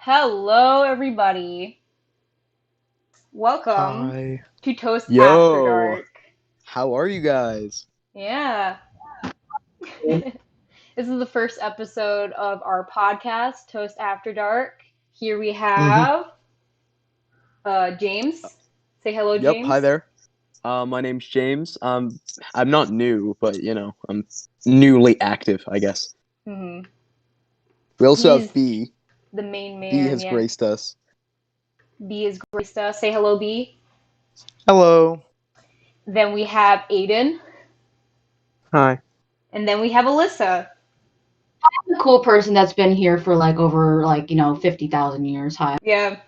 Hello, everybody. Welcome Hi. to Toast After Yo, Dark. how are you guys? Yeah. This is the first episode of our podcast, Toast After Dark. Here we Mm-hmm. have James. Say hello, Yep, hi James. there. My name's James. I'm not new, but I'm newly active, I guess. hmm We also He's have B. the main B man, has yeah. graced us. B is Grista. Say hello, B. Hello. Then we have Aiden. Hi. And then we have Alyssa. A cool person that's been here for like over 50,000 years. Hi. Yeah.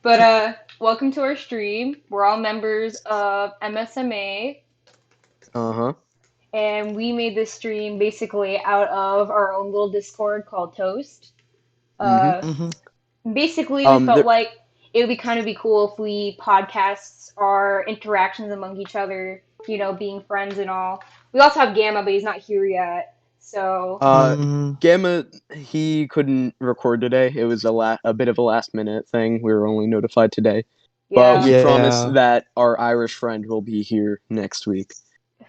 But welcome to our stream. We're all members of MSMA. Uh-huh. And we made this stream basically out of our own little Discord called Toast. Mm-hmm. Uh, Mm-hmm. basically, we felt There, like it would be kind of be cool if we podcasts our interactions among each other, being friends and all. We also have Gamma, but he's not here yet. So, Mm-hmm. Gamma, he couldn't record today. It was a bit of a last minute thing. We were only notified today. But yeah, we promise Yeah. that our Irish friend will be here next week.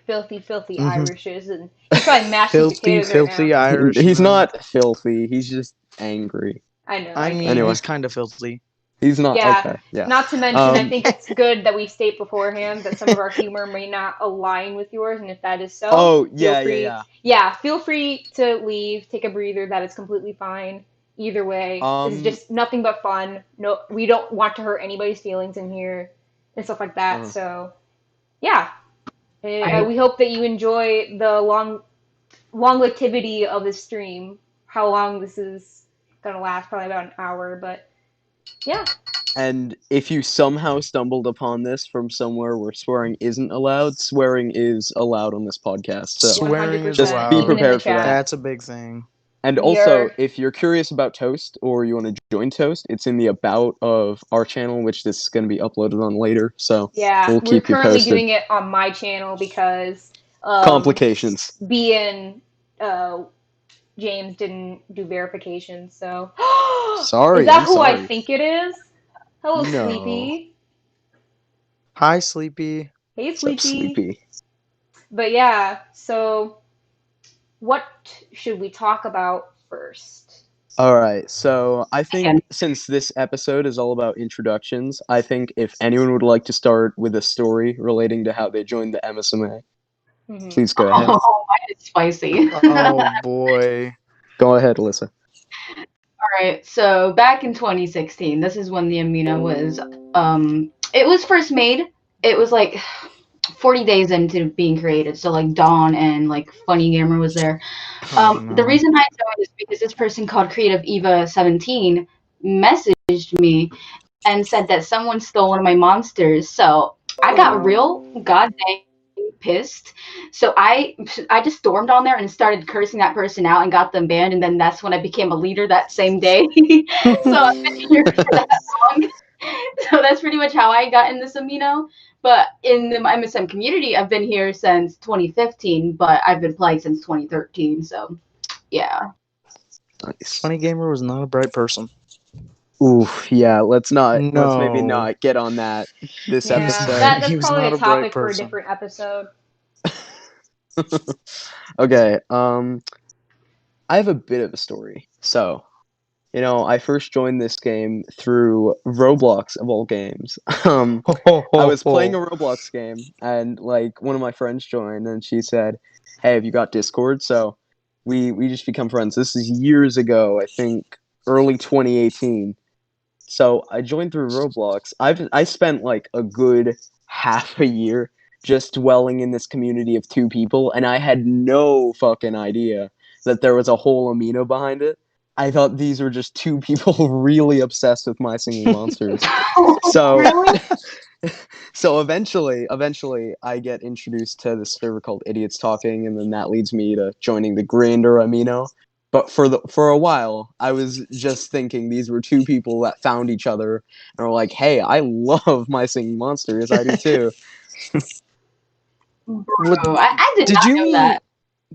filthy, filthy Mm-hmm. Irishes. And he's probably mashing Filthy, potatoes right now. filthy He's Irishman. not filthy, he's just angry. I know, I I mean, get Anyway. it. he's kind of filthy. He's not Yeah, okay. Yeah. not to mention, I Um. think it's good that we state beforehand that some of our humor may not align with yours, and if that is so, Oh feel yeah, yeah, free. yeah. Yeah, feel free to leave, take a breather. That is completely fine. Either way, this is Um. just nothing but fun. No, we don't want to hurt anybody's feelings in here and stuff like that. uh, So, yeah, I we hope that you enjoy the longevity of the stream. How long this is gonna last? Probably about an hour, but yeah. and if you somehow stumbled upon this from somewhere where swearing isn't allowed, swearing is allowed on this podcast. So Swearing is just 100%, be even allowed. in the prepared for that. chat. That's a big thing. And We also, are, if you're curious about Toast or you want to join Toast, it's in the about of our channel, which this is going to be uploaded on later. So yeah, we'll we're keep you currently posted. doing it on my channel because Complications. B and uh, James didn't do verification. So, is Sorry, that I'm who I sorry. think it is? Hello, No. Sleepy. Hi, Sleepy. Hey, What's up, Sleepy. Sleepy? But yeah, so what should we talk about first? All right, so I think again. since this episode is all about introductions, I think if anyone would like to start with a story relating to how they joined the MSMA, hmm please go ahead. Oh, mine is spicy. Oh boy. Go ahead, Alyssa. All right. So back in 2016, this is when the Amino was it was first made. It was like 40 days into being created. So like Dawn and like Funny Gamer was there. Oh The no. reason I joined is because this person called Creative Eva 17 messaged me and said that someone stole one of my monsters. So I got real goddamn pissed. So I just stormed on there and started cursing that person out and got them banned. And then that's when I became a leader that same day. So I've been here for that long. So that's pretty much how I got in this amino. But in the MSM community, I've been here since 2015, but I've been playing since 2013. So yeah. Nice. Funny Gamer was not a bright person. Oof, yeah, let's maybe No. not get on that this Yeah, episode. that's He was probably not a a bright topic for a person. different episode. Okay, I have a bit of a story. So, I first joined this game through Roblox of all games. I was playing a Roblox game and like one of my friends joined and she said, "Hey, have you got Discord?" So we just become friends. This is years ago, I think early 2018. So I joined through Roblox. I spent like a good half a year just dwelling in this community of two people, and I had no fucking idea that there was a whole amino behind it. I thought these were just two people really obsessed with My Singing Monsters. So Really? so eventually I get introduced to this server called Idiots Talking, and then that leads me to joining the Grander Amino. But for a while, I was just thinking these were two people that found each other and were like, "Hey, I love My Singing Monsters. I do too." What Bro, I did did not you know mean that.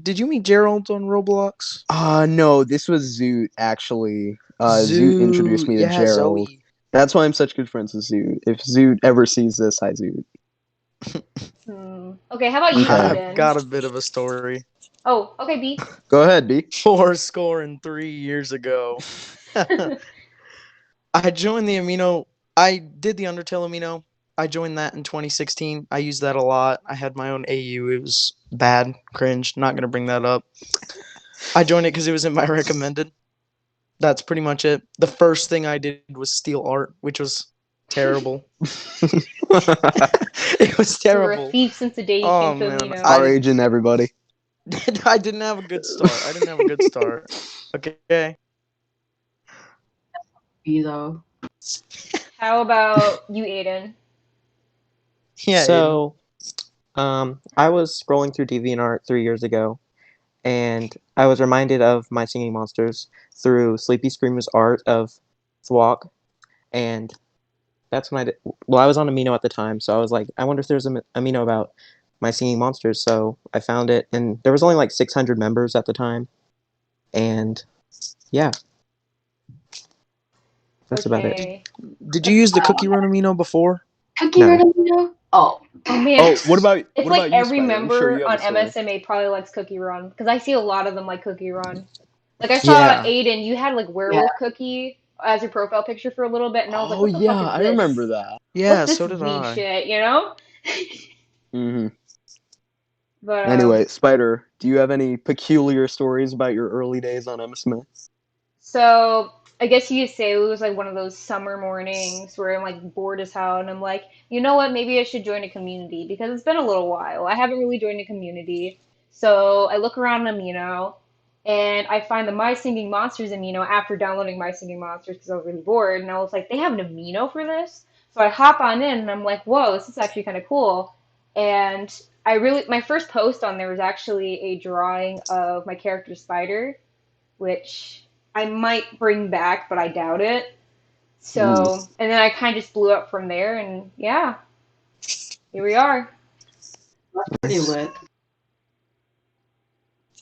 Did you meet Gerald on Roblox? No, this was Zoot actually. Zoot introduced me to yeah, Gerald. Zoe. That's why I'm such good friends with Zoot. If Zoot ever sees this, hi Zoot. Okay, how about you, Okay. I've Aiden? got a bit of a story. Oh, okay, B. Go ahead, B. 4 years ago. I joined the Amino. I did the Undertale Amino. I joined that in 2016. I used that a lot. I had my own AU. It was bad, cringe. Not gonna bring that up. I joined it because it was in my recommended. That's pretty much it. The first thing I did was steal art, which was terrible. It was You were a terrible. thief since the day you Oh came to man, Amino. Our agent, everybody. I didn't have a good start. Okay. B though. How about you, Aiden? Yeah. So, I was scrolling through DeviantArt 3 years ago, and I was reminded of My Singing Monsters through Sleepy Screamer's art of Thwok, and that's when I did. Well, I was on Amino at the time, so I was like, I wonder if there's an Amino about My Singing Monsters. So I found it, and there was only like 600 members at the time, and yeah, that's about it. Okay. Did you use the Cookie Run Amino before? Cookie No. Run Amino? Oh, Oh man. Oh, what about It's what like about you, every Spider? I'm sure member you on have a story. MSMA probably likes Cookie Run because I see a lot of them like Cookie Run. Like I saw Yeah. Aiden, you had like Werewolf Cookie as your profile picture for a little bit, and I was like, Oh what the yeah, fuck is I this? remember that. Yeah, What's this so did weed I. shit, you know? hmm But Anyway, Spider, do you have any peculiar stories about your early days on MSMA? so I guess you could say it was like one of those summer mornings where I'm like bored as hell, and I'm like, you know what? Maybe I should join a community because it's been a little while. I haven't really joined a community, so I look around Amino, and I find the My Singing Monsters Amino after downloading My Singing Monsters because I was really bored, and I was like, they have an Amino for this, so I hop on in, and I'm like, whoa, this is actually kind of cool, and my first post on there was actually a drawing of my character Spider, which I might bring back, but I doubt it. Ooh. So, and then I kind of just blew up from there, and yeah, here we are. that's pretty lit.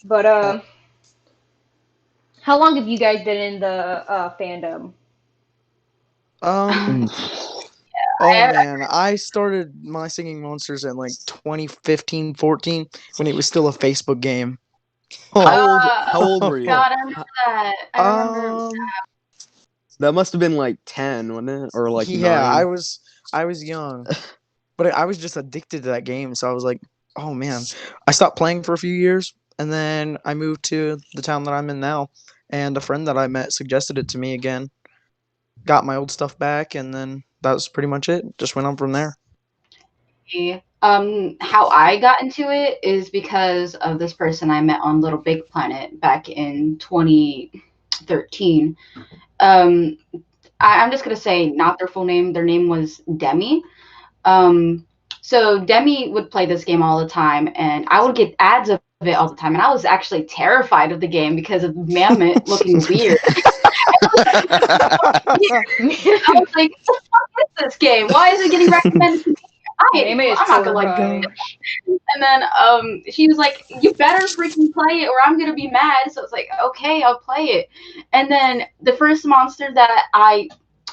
But how long have you guys been in the fandom? Oh I- man, I started My Singing Monsters in like 2015, 14 when it was still a Facebook game. How old were you? God, I remember that. I remember. That must have been like 10, wasn't it? Or like yeah, 9. I was young, but I was just addicted to that game. So I was like, oh man, I stopped playing for a few years, and then I moved to the town that I'm in now, and a friend that I met suggested it to me again. Got my old stuff back, and then that was pretty much it. Just went on from there. How I got into it is because of this person I met on Little Big Planet back in 2013. I'm just gonna say not their full name. Their name was Demi. So Demi would play this game all the time, and I would get ads of it all the time. And I was actually terrified of the game because of Mammoth looking weird. I was like, "What the fuck is this game? Why is it getting recommended to me? I'm not gonna like it." And then she was like, "You better freaking play it, or I'm gonna be mad." So I was like, "Okay, I'll play it." And then the first monster that I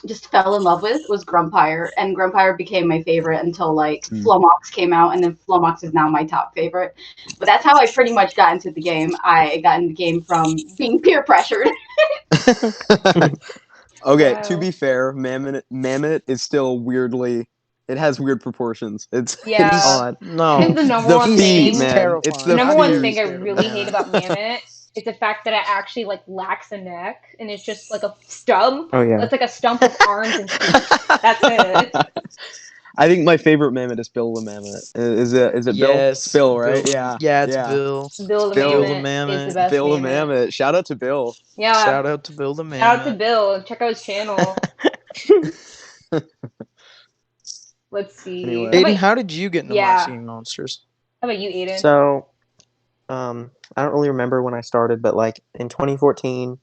just fell in love with was Grumpire, and Grumpire became my favorite until like Flomox came out, and then Flomox is now my top favorite. But that's how I pretty much got into the game. I got in the game from being peer pressured. Okay, Wow. to be fair, Mammoth is still weirdly. It has weird proportions. It's Yeah. odd. No, I think the number The one feet, thing, man. terrifying. It's the the number one feet. thing I scared of really Mammoth. hate about Mammoth is the fact that it actually like lacks a neck and it's just like a stub. Oh yeah. It's like a stump of arms and feet. That's it. I think my favorite Mammoth is Bill the Mammoth. Is it Bill? Yes, It's Bill, right? Bill. Yeah. Yeah, it's yeah. Bill. Bill the Bill the Mammoth is the Mammoth. best Bill the Mammoth. Mammoth. Shout out to Bill. Yeah. Shout out to Bill the Shout out to Mammoth. Bill. Check out his channel. Let's see. Anyway. Aiden, Wait, how did you get into Yeah. My Singing Monsters? how about you, Aiden? So, I don't really remember when I started, but like in 2014,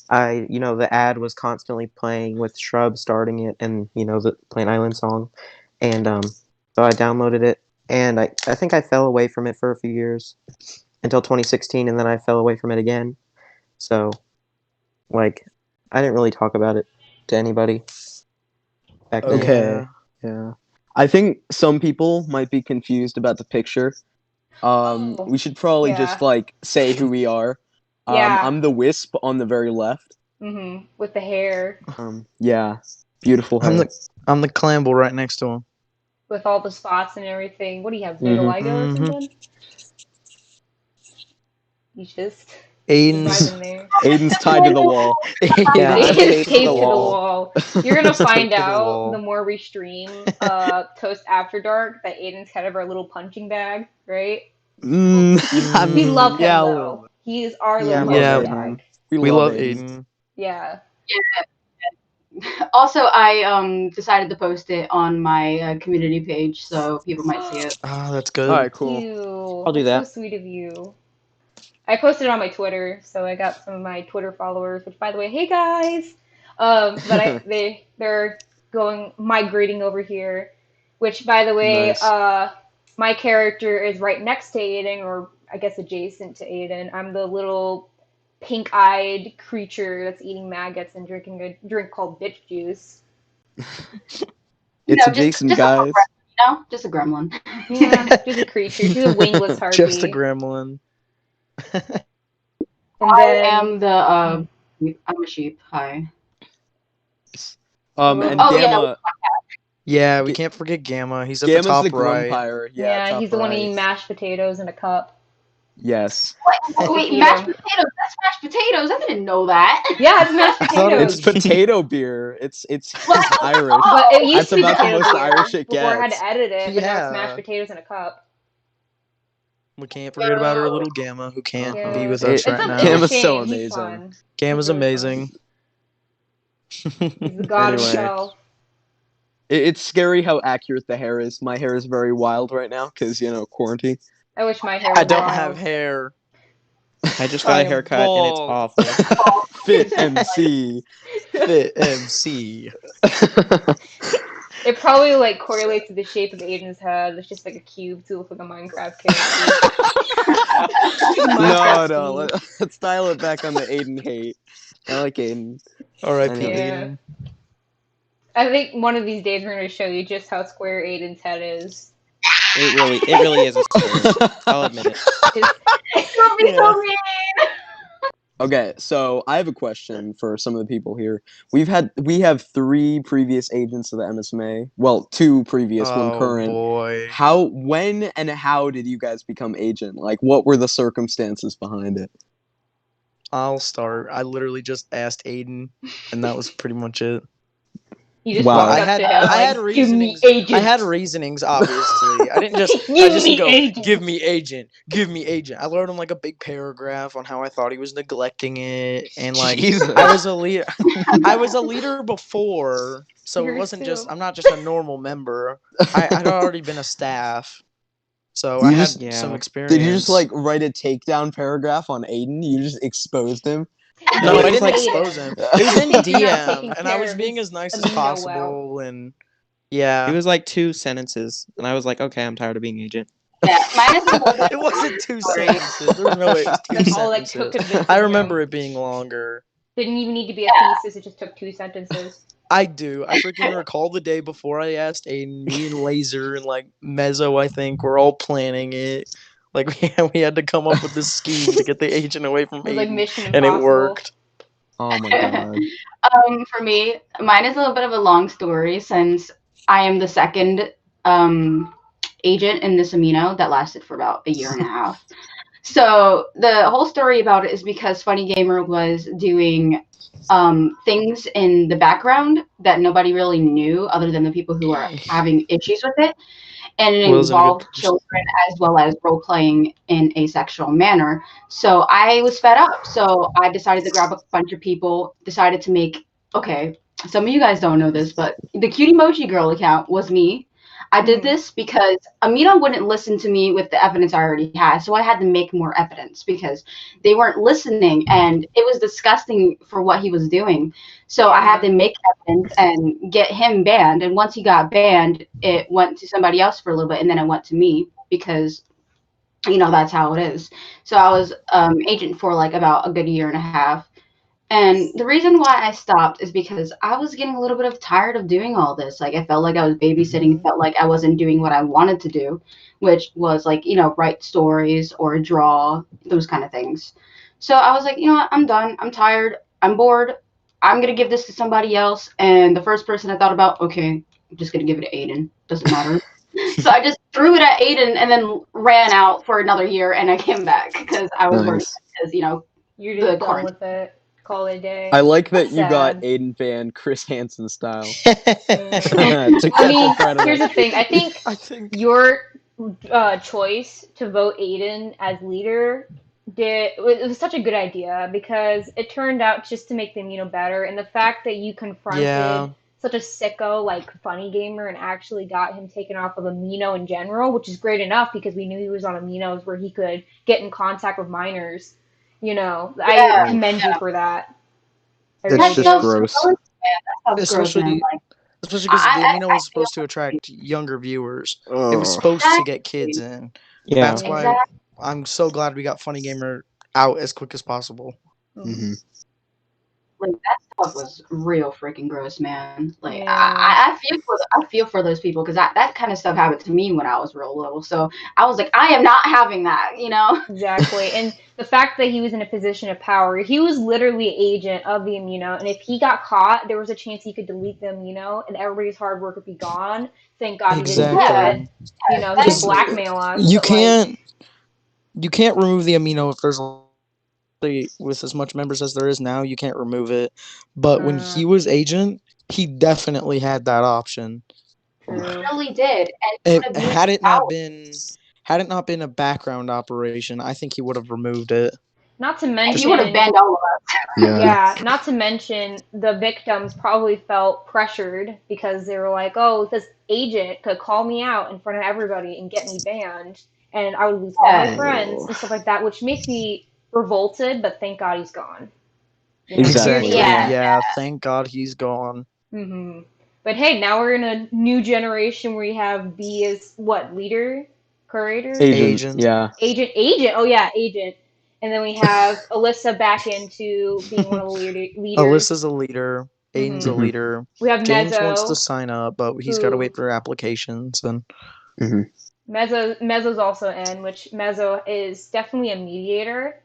the ad was constantly playing with Shrub starting it, and the Plant Island song, and so I downloaded it, and I think I fell away from it for a few years, until 2016, and then I fell away from it again. So, like, I didn't really talk about it to anybody back then. Okay. Yeah. I think some people might be confused about the picture. Oh, We should probably just yeah. like say who we are. Yeah. I'm the wisp on the very left. With the hair, Yeah. Beautiful hair. I'm the Clamble right next to him. with all the spots and everything. What do you have, Mhm. vitiligo or something? You just Aiden's vibing there. Aiden's tied to the wall. Yeah, I'm It's taped taped to to the the wall. wall. You're gonna Taped find to the out wall. the more we stream Toast After Dark that Aiden's kind of our little punching bag, right? We love him yeah, a though. little bit. He's our Yeah, little Yeah. punching Aiden. bag. We love Aiden. Yeah. Also, I decided to post it on my community page so people might see it. Ah, that's good. All right, cool. You. I'll do That's that. so sweet of you. I posted it on my Twitter, so I got some of my Twitter followers. Which, by the way, hey guys. But they're migrating over here. Which, by the way, Nice. my character is right next to Aiden, or I guess adjacent to Aiden. I'm the little pink-eyed creature that's eating maggots and drinking a drink called bitch juice. It's No, adjacent, just a guys. Just a gremlin. Yeah, she's a creature. She's a wingless harpy. Just a gremlin. And I then, am the I'm a sheep. Hi. And Oh, yeah. Gamma. Yeah, we Ga- can't forget Gamma. He's at the Gamma's top the right. Grumpire. yeah, top he's the one right. eating mashed potatoes in a cup. Yes. Wait, Eat mashed 'em. potatoes. That's mashed potatoes. I didn't know that. Yeah, it's mashed I thought it It's potatoes. potato beer. It's Well, Irish. But it used That's to be about the potato most beer Irish it before I had gets. to edit it, but now it's mashed Yeah. potatoes in a cup. We can't forget about our little Gamma who can't Yeah. be with It- us right It's now. a Gamma's so shame. He's amazing. fun. Gamma's He's really amazing. He's the god Anyway. himself. It's scary how accurate the hair is. My hair is very wild right now because quarantine. I wish my hair was I don't wild. have hair. I just got I a am haircut and it's bald. awful. Fit MC. Fit MC. It probably like correlates to the shape of Aiden's head. It's just like a cube to look like a Minecraft character. Minecraft No. scheme. Let's dial it back on the Aiden hate. I like Aiden. R.I.P. Anyway. Yeah. Aiden. I think one of these days we're going to show you just how square Aiden's head is. It really is a square. I'll admit it. Don't be so mean. Okay, so I have a question for some of the people here. We have 3 previous agents of the MSMA. Well, 2 previous, 1 Oh current. boy. When and how did you guys become agent? Like, what were the circumstances behind it? I'll start. I literally just asked Aiden, and that was pretty much it. You just Wow. walked I up had to him I had like, give me reasonings. agent. I had reasonings, obviously. I didn't just Give just me go, agent. give me agent, give me agent. I wrote him like a big paragraph on how I thought he was neglecting it, and like Jesus. I was a leader. I was a leader before, so it Yours wasn't just. too. I'm not just a normal member. I'd already been a staff, so You I had just- some Yeah. experience. Did you just like write a takedown paragraph on Aiden? You just exposed him? No, No, I it's didn't like- expose him. It It was in You're not taking DM, and I care was of being his as nice as amino well. possible, and yeah. It was like 2 sentences, and I was like, okay, I'm tired of being agent. Yeah, mine is a little bit It wasn't 2 Sorry. sentences. There was no way it was 2 That's all it sentences. took to convince I him. remember it being longer. Didn't even need to be a thesis. It just took 2 sentences. I do. I freaking recall the day before I asked Aiden, me and Laser and like Mezzo, I think, were all planning it. Like we had to come up with this scheme to get the agent away from It was like Aiden, Mission and Impossible. it worked. Oh my god. For me, mine is a little bit of a long story since I am the second agent in this amino that lasted for about a year and a half. So the whole story about it is because Funny Gamer was doing things in the background that nobody really knew other than the people who are having issues with it. And it Wasn't a good involved person. children as well as role playing in a sexual manner. So I was fed up. So I decided to grab a bunch of people, decided to make, okay, some of you guys don't know this, but the Cutie Emoji Girl account was me. I did Mhm. this because Amino wouldn't listen to me with the evidence I already had. So I had to make more evidence because they weren't listening and it was disgusting for what he was doing. So I had to make evidence and get him banned. And once he got banned, it went to somebody else for a little bit and then it went to me because That's how it is. So I was agent for like about a good year and a half. And the reason why I stopped is because I was getting a little bit of tired of doing all this. Like I felt like I was babysitting, felt like I wasn't doing what I wanted to do, which was like, write stories or draw, those kind of things. So I was like, you know what, I'm done. I'm tired. I'm bored. I'm gonna give this to somebody else. And the first person I thought about, okay, I'm just gonna give it to Aiden. Doesn't matter. So I just threw it at Aiden and then ran out for another year, and I came back because I was worried Nice. because You're the just done quarantine. with it. Call it a day. I like that That's you got sad. Aiden fan Chris Hansen style. Mm. Took I mean, full credit. here's the thing. I think I think your choice to vote Aiden as leader it was such a good idea because it turned out just to make the Amino better, and the fact that you confronted yeah, such a sicko like Funny Gamer and actually got him taken off of Amino in general, which is great enough because we knew he was on Aminos where he could get in contact with minors. I Yeah, commend you for that. I It's really that just stuff's do. gross. gross, man. That stuff's gross, man. especially Like, because the Amino I was supposed to attract younger viewers. It was Ugh. supposed to get exactly, kids in. Yeah. That's why exactly. I'm so glad we got Funny Gamer out as quick as possible. hmm Like that stuff was real freaking gross, man. Like Yeah. I feel for those people because that kind of stuff happened to me when I was real little. So I was like, I am not having that. Exactly. And the fact that he was in a position of power, he was literally agent of the Amino. And if he got caught, there was a chance he could delete the Amino and everybody's hard work would be gone. Thank God he didn't do Yeah, it. Exactly. He could Because exactly. blackmail us. you But like, can't remove the Amino if there's with as much members as there is now. You can't remove it. But when he was agent, he definitely had that option. true. Really did, and he would have used Had his it not power. been a background operation, I think he would have removed it. Not to And he would have mention, banned all of us. yeah, not to mention the victims probably felt pressured because they were like, oh, this agent could call me out in front of everybody and get me banned, and I would lose all my Yeah. friends and stuff like that, which makes me revolted, but thank God he's gone. Exactly. Yeah. Yeah, thank God he's gone. Hmm. But hey, now we're in a new generation where you have B as what, leader? Curator? Agent. Yeah. Agent. Oh yeah, agent. And then we have Alyssa back into being one of the leaders. Alyssa's a leader. Aiden's a Mhm. leader. We have James wants to Mezzo, sign up, but he's got to who wait for applications. And Mezzo's also in, which Mezzo is definitely a mediator.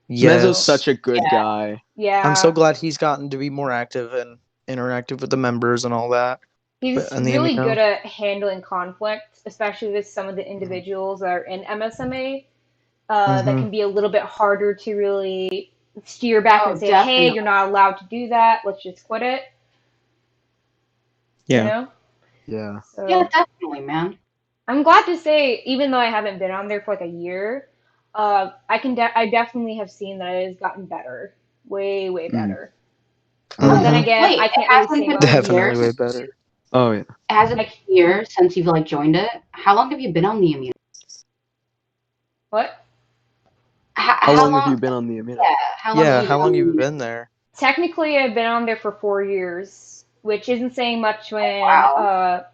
yes, Mezzo's such a good guy. Yeah. I'm so glad he's gotten to be more active and interactive with the members and all that. He's And the really Amino. good at handling conflict, especially with some of the individuals that are in MSMA. That can be a little bit harder to really steer back Oh, and say, hey, definitely. you're not allowed to do that. Let's just quit it. Yeah. You know? Yeah. So Yeah, definitely, man. I'm glad to say, even though I haven't been on there for like a year, I definitely have seen that it has gotten better, way better. But then again, Wait, I can't really say much. Definitely way better. Oh yeah. It hasn't been a year since you've like joined it. How long have you been on the Amino? What? How long have you been on the Amino? Yeah, how long? Yeah, have you how been long on have you the been there? Technically, I've been on there for 4 years, which isn't saying much when Wow.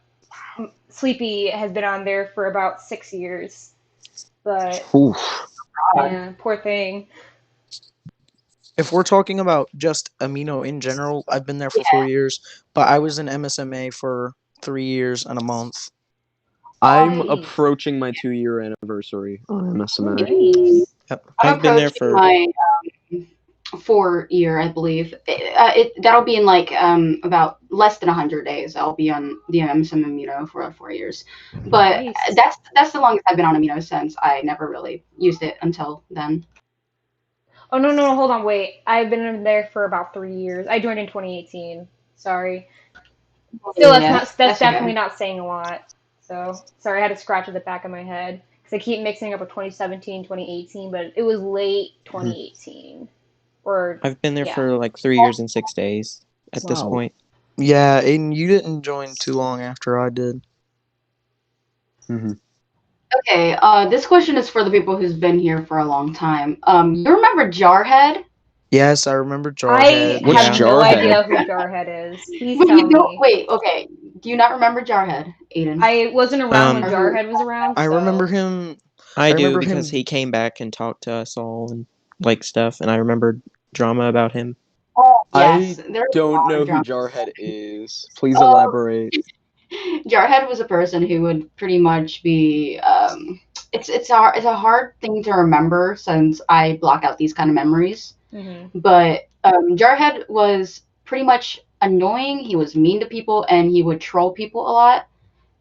Sleepy has been on there for about 6 years. But Oof. yeah, poor thing. If we're talking about just Amino in general, I've been there for 4 years, but I was in MSMA for 3 years and a month. I'm Nice. approaching my 2-year anniversary on MSMA. Nice. Yep. I'm I've been there approaching for my 4 year, I believe. That'll be in like about less than 100 days. I'll be on the MSM Amino for 4 years, but Nice. that's the longest I've been on Amino since. I never really used it until then. Oh, no, hold on, wait. I've been in there for about 3 years. I joined in 2018. Sorry. Still, that's definitely okay. not saying a lot. So, sorry, I had to scratch at the back of my head. Because I keep mixing up with 2017, 2018, but it was late 2018. Or, I've been there yeah. for like 3 years and 6 days at this Wow. point. Yeah, Aiden, you didn't join too long after I did. Okay, this question is for the people who's been here for a long time. You remember Jarhead? Yes, I remember I Jarhead. What's have no Jarhead? idea who Jarhead is. Please Wait, tell you don't. me. Wait, okay. Do you not remember Jarhead, Aiden? I wasn't around when Um, Jarhead was around, I so. remember him. I do remember because him. he came back and talked to us all and like stuff, and I remembered drama about him. Oh, yes. I There's a don't lot know of who drama. Jarhead is. Please Oh, elaborate. Jarhead was a person who would pretty much be. It's a hard thing to remember since I block out these kind of memories. Hmm. But Jarhead was pretty much annoying. He was mean to people and he would troll people a lot.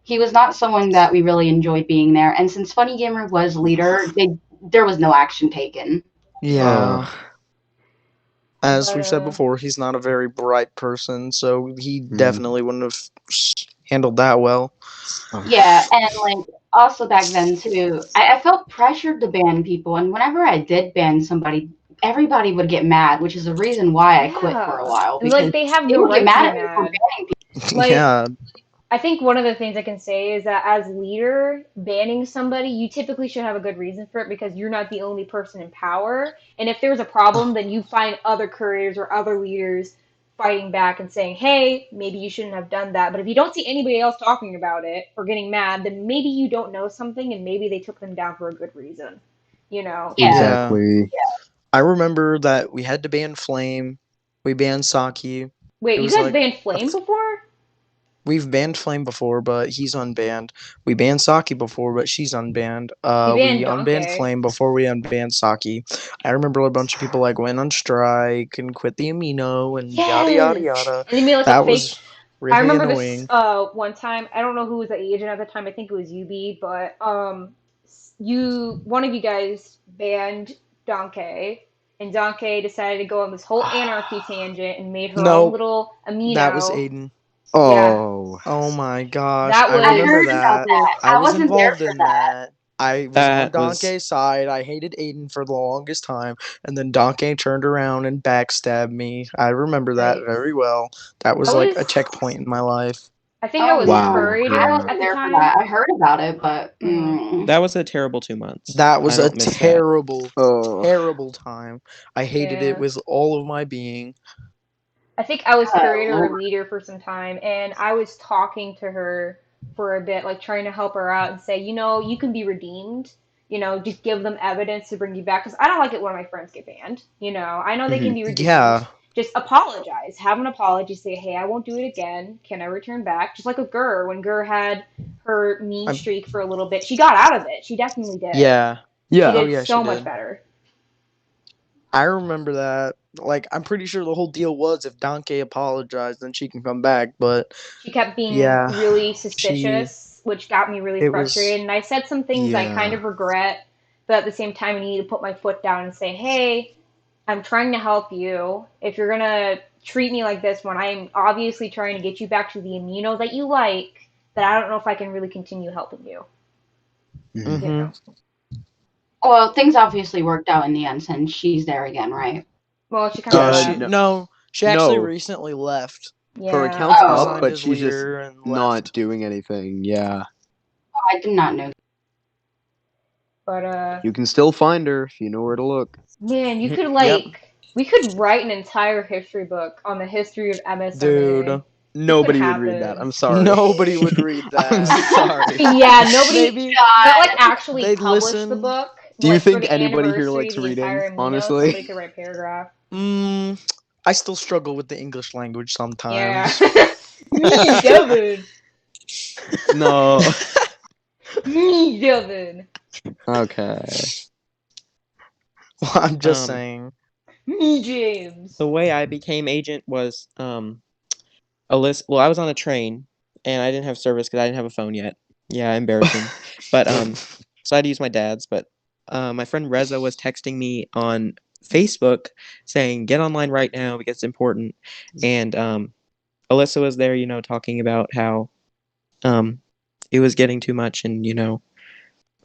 He was not someone that we really enjoyed being there. And since Funny Gamer was leader, there was no action taken. Yeah. As But we've said before, he's not a very bright person, so he Hmm. definitely wouldn't have handled that well. Yeah, and like also back then too, I felt pressured to ban people, and whenever I did ban somebody, everybody would get mad, which is the reason why I quit for a yeah, while and because like they have they no would get right to mad be at me for mad. banning people. Like Yeah. I think one of the things I can say is that as leader, banning somebody, you typically should have a good reason for it because you're not the only person in power. And if there's a problem, then you find other couriers or other leaders fighting back and saying, hey, maybe you shouldn't have done that. But if you don't see anybody else talking about it or getting mad, then maybe you don't know something and maybe they took them down for a good reason. You know? Yeah, Exactly. I remember that we had to ban Flame. We banned Saki. Wait, It you was guys like banned Flame before? we've banned Flame before, but he's unbanned. We banned Saki before, but she's unbanned. You We banned unbanned Donkey. Flame before we unbanned Saki. I remember a bunch of people like went on strike and quit the amino and yada yada Yes! yada. And they made like a That fake. was I really remember this annoying. one time. I don't know who was the agent at the time. I think it was UB, but one of you guys banned Donkey, and Donkey decided to go on this whole anarchy tangent and made her own No, little that was amino. Aiden. Yeah, Oh. Oh my gosh, that I I was remember heard about that. that. I I was wasn't there involved for in that. that. I was on That was Donkey's side. I hated Aiden for the longest time, and then Donkey turned around and backstabbed me. I remember that right. very well. That I was like a was. checkpoint in my life. I think I Oh was no, Wow. courier I Yeah. at wasn't the there for time. that. I heard about it, but that was a terrible 2 months. That was I a don't miss that. terrible, Oh. terrible time. I hated it Yeah. with all of my being. I think I was oh courier or Lord. leader for some time, and I was talking to her for a bit, like trying to help her out and say, you can be redeemed. Just give them evidence to bring you back. Because I don't like it when my friends get banned. I know they can Mhm. be redeemed. Yeah, Just apologize. Have an apology. Say, hey, I won't do it again. Can I return back? Just like with Gur. When Gur had her mean I, streak for a little bit, she got out of it. She definitely did. yeah. She Yeah. Oh did yeah, she so much did. better. I remember that. Like, I'm pretty sure the whole deal was if Donkey apologized, then she can come back. But She kept being yeah, really she. suspicious, which got me really It frustrated. was. And I said some things I kind Yeah. of regret, but at the same time, I need to put my foot down and say, hey, I'm trying to help you. If you're going to treat me like this when I'm obviously trying to get you back to the amino that you like, then I don't know if I can really continue helping you. Mhm. You know? Well, things obviously worked out in the end since she's there again, right? Well, she kind of Yeah, left. she no, she actually No. recently left. Her Yeah. account's Oh, up, Resigned but as she's just leader and not left. doing anything. Yeah. I did not know. But, You can still find her if you know where to look. man, you could, Yep, we could write an entire history book on the history of MSMA. dude. It could Nobody would read that. happen. I'm sorry. Nobody would read I'm that. sorry. Yeah, nobody, Maybe not like actually they'd publish the listen. book, Do you like for think the anybody here anniversary, likes the reading, entire amino, honestly? somebody could write a paragraph. I still struggle with the English language Yeah. sometimes. Me, Devin. No. Me, Devin. Okay. Well, I'm just Um, saying. Me, James. The way I became agent was Alyssa. Well, I was on a train and I didn't have service because I didn't have a phone yet. Yeah, embarrassing. But so I had to use my dad's. But my friend Reza was texting me on Facebook saying, "Get online right now because it's important." And Alyssa was there, talking about how it was getting too much and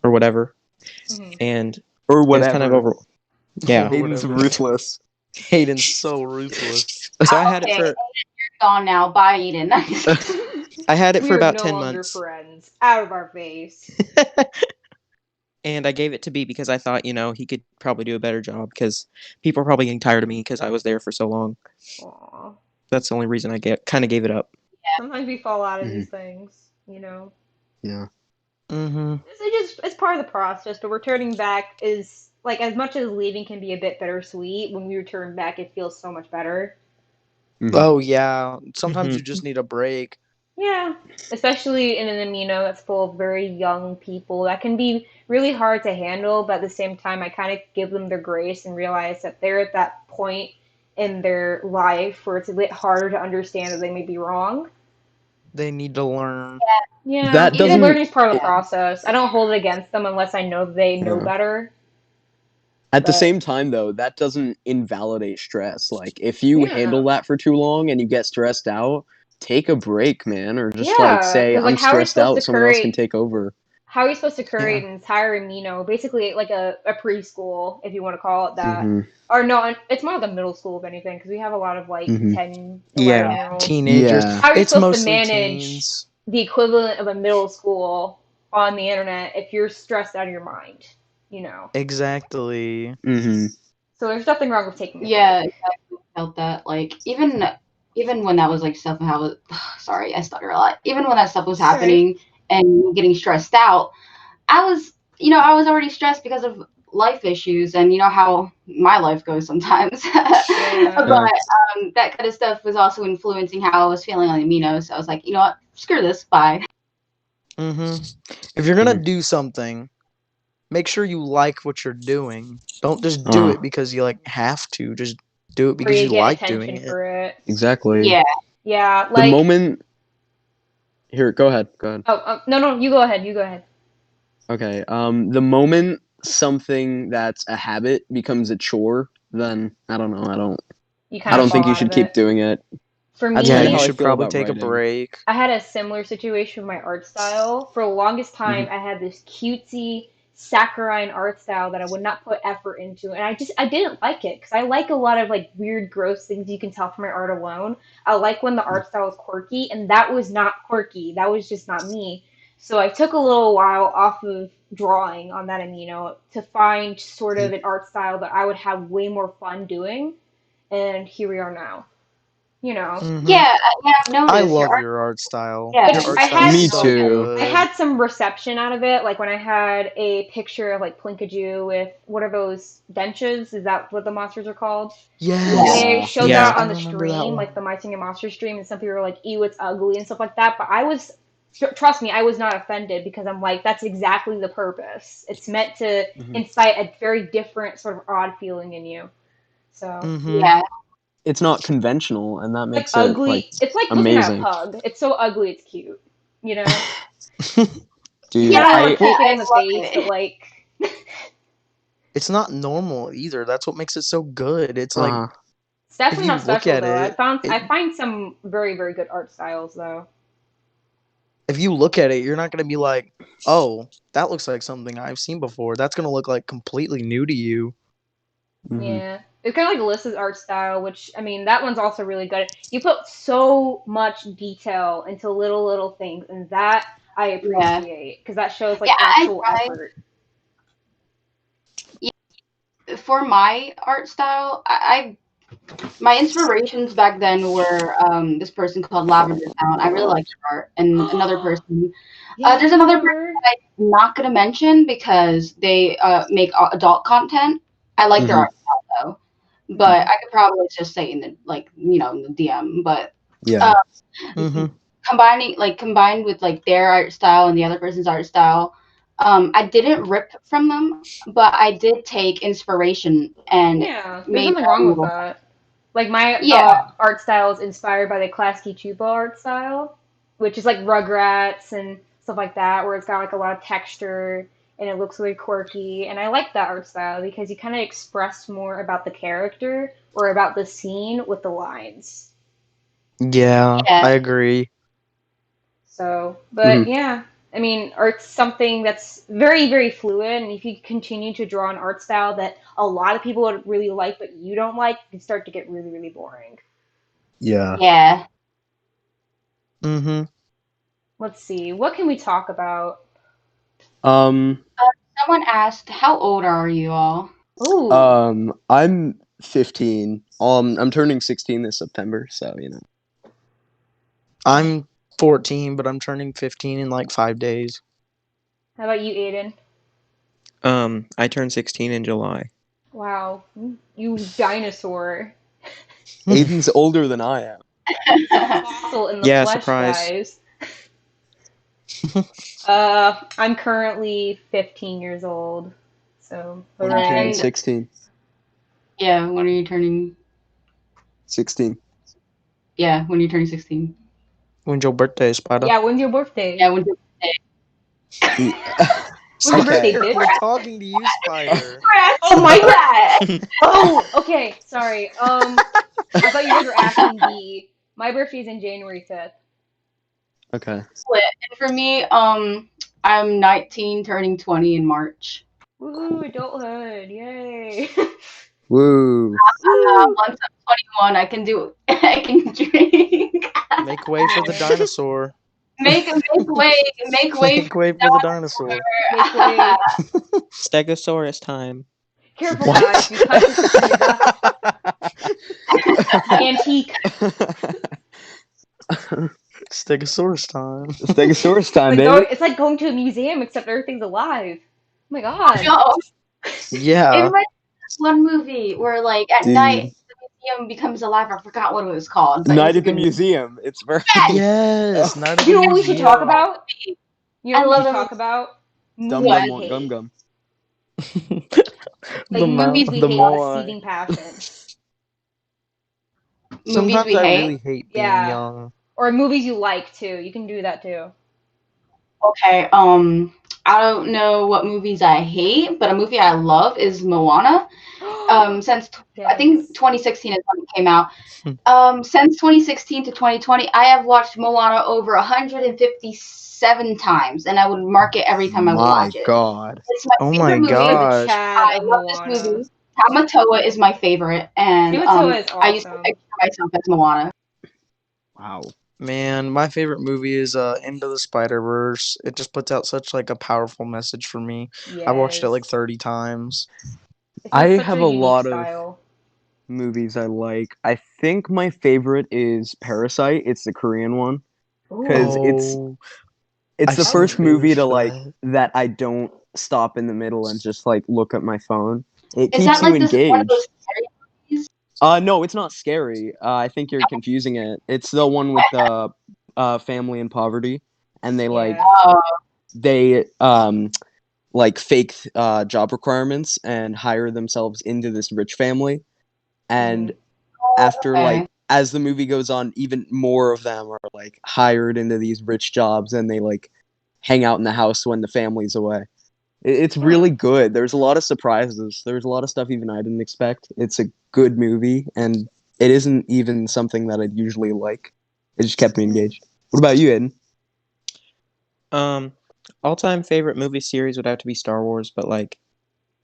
or whatever. Mhm. And Or it was kind of whatever. over. Yeah. Aiden's Whatever. ruthless. Hayden's so ruthless. So I had it Okay, for you're gone now. Bye, Eden. I had it We for are about no 10 longer months. friends. Out of our face. And I gave it to B because I thought, he could probably do a better job because people are probably getting tired of me because I was there for so long. Aw. That's the only reason I kind of gave it up. Sometimes we fall out of Mhm. these things, Yeah. Mm-hmm. It's part of the process. But returning back is like as much as leaving can be a bit bittersweet. When we return back, it feels so much better. Mhm. Oh yeah. Sometimes Mhm. you just need a break. Yeah, especially in an amino that's full of very young people. That can be really hard to handle, but at the same time, I kind of give them their grace and realize that they're at that point in their life where it's a bit harder to understand that they may be wrong. They need to learn. Yeah, That even doesn't. learning is part of the Yeah. process. I don't hold it against them unless I know they know Uh, better. at the But same time, though, that doesn't invalidate stress. Like, if you handle yeah, that for too long and you get stressed out, take a break, man, or just like yeah, say, because like I'm stressed out, someone else can take over. how are you supposed to create Yeah. an entire amino, basically like a preschool, if you want to call it that. Hmm. Or no, it's more like a middle school, if anything, because we have a lot of like Hmm. 10, 11 Yeah. year olds. Teenagers. Yeah. How are you It's supposed to mostly manage teens. the equivalent of a middle school on the internet if you're stressed out of your mind, you know? Exactly. Hmm. So there's nothing wrong with taking a Yeah, break. exactly. Felt that. Like even when that was like stuff how was sorry, I stutter a lot. Even when that stuff was It's all right. happening and getting stressed out, I was already stressed because of life issues and you know how my life goes sometimes. Yeah. Yeah. But that kind of stuff was also influencing how I was feeling on amino. So I was like, you know what, screw this, bye. Mm-hmm. If you're gonna Mhm. do something, make sure you like what you're doing. Don't just do Uh, it because you like have to. Just do it Or because you you get like doing attention it. for it. exactly. Yeah, Yeah, The like, moment. Here, go ahead. Go ahead. no, no, you go ahead, you go ahead. Okay. The moment something that's a habit becomes a chore, then I don't know. You I kind of don't fall think you out should of keep it. doing it. For That's Yeah, kind of you how I me, should feel probably about take a writing. break. I had a similar situation with my art style. For the longest time, Hmm. I had this cutesy, saccharine art style that I would not put effort into, and I didn't like it because I like a lot of like weird, gross things you can tell from my art alone. I like when the art style is quirky, and that was not quirky. That was just not me. So I took a little while off of drawing on that amino to find sort of an art style that I would have way more fun doing, and here we are now. You know. Mm-hmm. yeah, I've I noticed your love art. your art style. Yeah, Your Which art I style is had Me so too. I good. had some reception out of it, like when I had a picture of like Plinkaju with what are those dentures? Is that what the monsters are called? When Yes. I Yeah. showed Yeah, that Yeah. I on the remember that stream, like one. the My Singing Monster stream, and some people were like, "Ew, it's ugly" and stuff like that. But trust me, I was not offended because I'm like, that's exactly the purpose. It's meant to Hmm. incite a very different sort of odd feeling in you. So Mm-hmm. yeah. It's not conventional, and that it's like makes it like ugly. It's like looking at a amazing. pug. It's so ugly, it's cute. You know. You Dude, kind Yeah, of want to I kick it I in the love face, but it. like, It's not normal either. That's what makes it so good. It's like uh it's if definitely you not look special at though. it, I find some very very good art styles though. if you look at it, you're not gonna be like, "Oh, that looks like something I've seen before." That's gonna look like completely new to you. mhm. Yeah, it's kind of like Alyssa's art style, which I mean that one's also really good. You put so much detail into little things, and that I Yeah, appreciate because that shows yeah. like actual effort. For my art style, my inspirations back then were this person called Lavender Town. I really liked her art, and another person. Yeah, There's I another know person her. I'm not gonna mention because they make adult content. I like their Mhm. art style though, but I could probably just say in the in the DM. But Yeah. uh, Mm-hmm. combined with like their art style and the other person's art style, I didn't rip from them, but I did take inspiration and Yeah, there's made nothing my wrong own with little. that. Like my Yeah, art style is inspired by the Klasky Chupa art style, which is like Rugrats and stuff like that, where it's got like a lot of texture and it looks really quirky. And I like that art style because you kind of express more about the character or about the scene with the lines. Yeah, yeah. I agree. So, but Mhm. yeah, I mean, art's something that's very, very fluid. And if you continue to draw an art style that a lot of people would really like, but you don't like, it can start to get really, really boring. Yeah. Yeah. Mm-hmm. Let's see, what can we talk about? Um. Someone asked, "How old are you all?" Ooh, I'm 15. I'm turning 16 this September, so you know. I'm 14, but I'm turning 15 in like 5 days. How about you, Aiden? I turned 16 in July. Wow, you dinosaur. Aiden's older than I am. Fossil in the Yeah, flesh, surprise. guys. I'm currently 15 years old. So, When are you turning hooray. 16? Yeah, when are you turning? 16. Yeah, when are you turning 16? When's your birthday, Spider? Yeah, when's your birthday? Yeah, when's your When's your birthday, Okay. bitch? We're talking to you, Spider. Oh my god! Oh, okay, sorry. I thought you guys were asking me. My birthday's in January 5th. Okay. split? And for me, I'm 19, turning 20 in March. Woo, adulthood, yay! Woo. Once I'm 21, I can do. I can drink. Make way for the dinosaur. Make way, make way Make way for the dinosaur. Make way. Stegosaurus time. Careful, What? guys. You touch this antique. Stegosaurus time. Stegosaurus time, Like baby. it's like going to a museum, except everything's alive. Oh my god. No, Yeah. it reminds me of one movie where, like, at Dude. night the museum becomes alive. I forgot what it was called. But Night it's a at the good movie. museum. It's very. Yes. Oh. Night at You know the what we should museum. talk about? You know I what we love should it. talk about? Gum Movies gum we one. hate. Gum gum. Like The movies mo- we the hate more with I- seething passion. Movies Sometimes we I hate. really hate being Yeah. young. Or movies you like too. You can do that too. Okay, I don't know what movies I hate, but a movie I love is Moana. Since I think Yes. 2016 is when it came out. Since 2016 to 2020, I have watched Moana over 157 times, and I would mark it every time I would My watch it. God. It's my Oh favorite my movie. You're the gosh. Chad I of love this Moana. movie. Tamatoa is my favorite, and Tamatoa is I used to awesome. picture myself as Moana. Wow. Man, my favorite movie is Into the Spider-Verse. It just puts out such like a powerful message for me. I watched it like Yes. 30 times. It's I such have a a unique lot of style. movies I like. I think my favorite is Parasite. It's the Korean one. Ooh. 'Cause it's I've the seen first movie to trailers for like that. that I don't stop in the middle and just like look at my phone. It Is keeps that you like this one of engaged. those scary movies? No, it's not scary. I think you're confusing it. It's the one with the family in poverty, and they like Yeah. they like fake job requirements and hire themselves into this rich family, and after Okay. like as the movie goes on, even more of them are like hired into these rich jobs, and they like hang out in the house when the family's away. It's really good. There's a lot of surprises. There's a lot of stuff even I didn't expect. It's a good movie, and it isn't even something that I'd usually like. It just kept me engaged. What about you, Aiden? All-time favorite movie series would have to be Star Wars, but like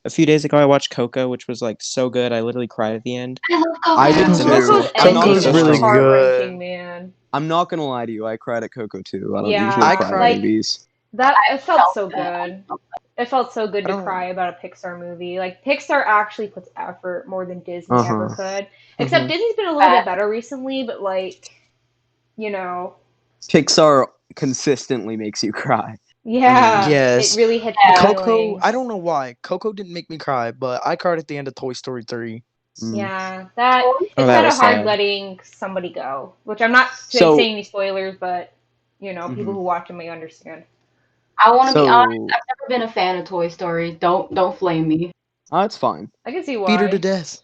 a few days ago I watched Coco, which was like so good. I literally cried at the end. I love Coco. I did too. Coco's I'm not ending Coco's gonna was really lie. heart-wrenching, good. man. I'm not gonna lie to you. I cried at Coco too. I don't Yeah, usually I cry cried. at movies. That it felt so felt that. good. It felt so good I to don't- cry about a Pixar movie. Like Pixar actually puts effort more than Disney Uh-huh. ever could. Except Mhm. Disney's been a little bit better recently, but like, you know, Pixar consistently makes you cry. yeah, Yes. it really hits Yeah. the Coco, feelings. I don't know why. Coco didn't make me cry, but I cried at the end of Toy Story 3. Mm. Yeah, that Oh, it's that kind of was hard sad. letting somebody go. Which I'm not So- saying any spoilers, but you know, people Mhm. who watch it may understand. I want to be honest. So, I've never been a fan of Toy Story. Don't flame me. it's fine. I can see why. Beat her to death.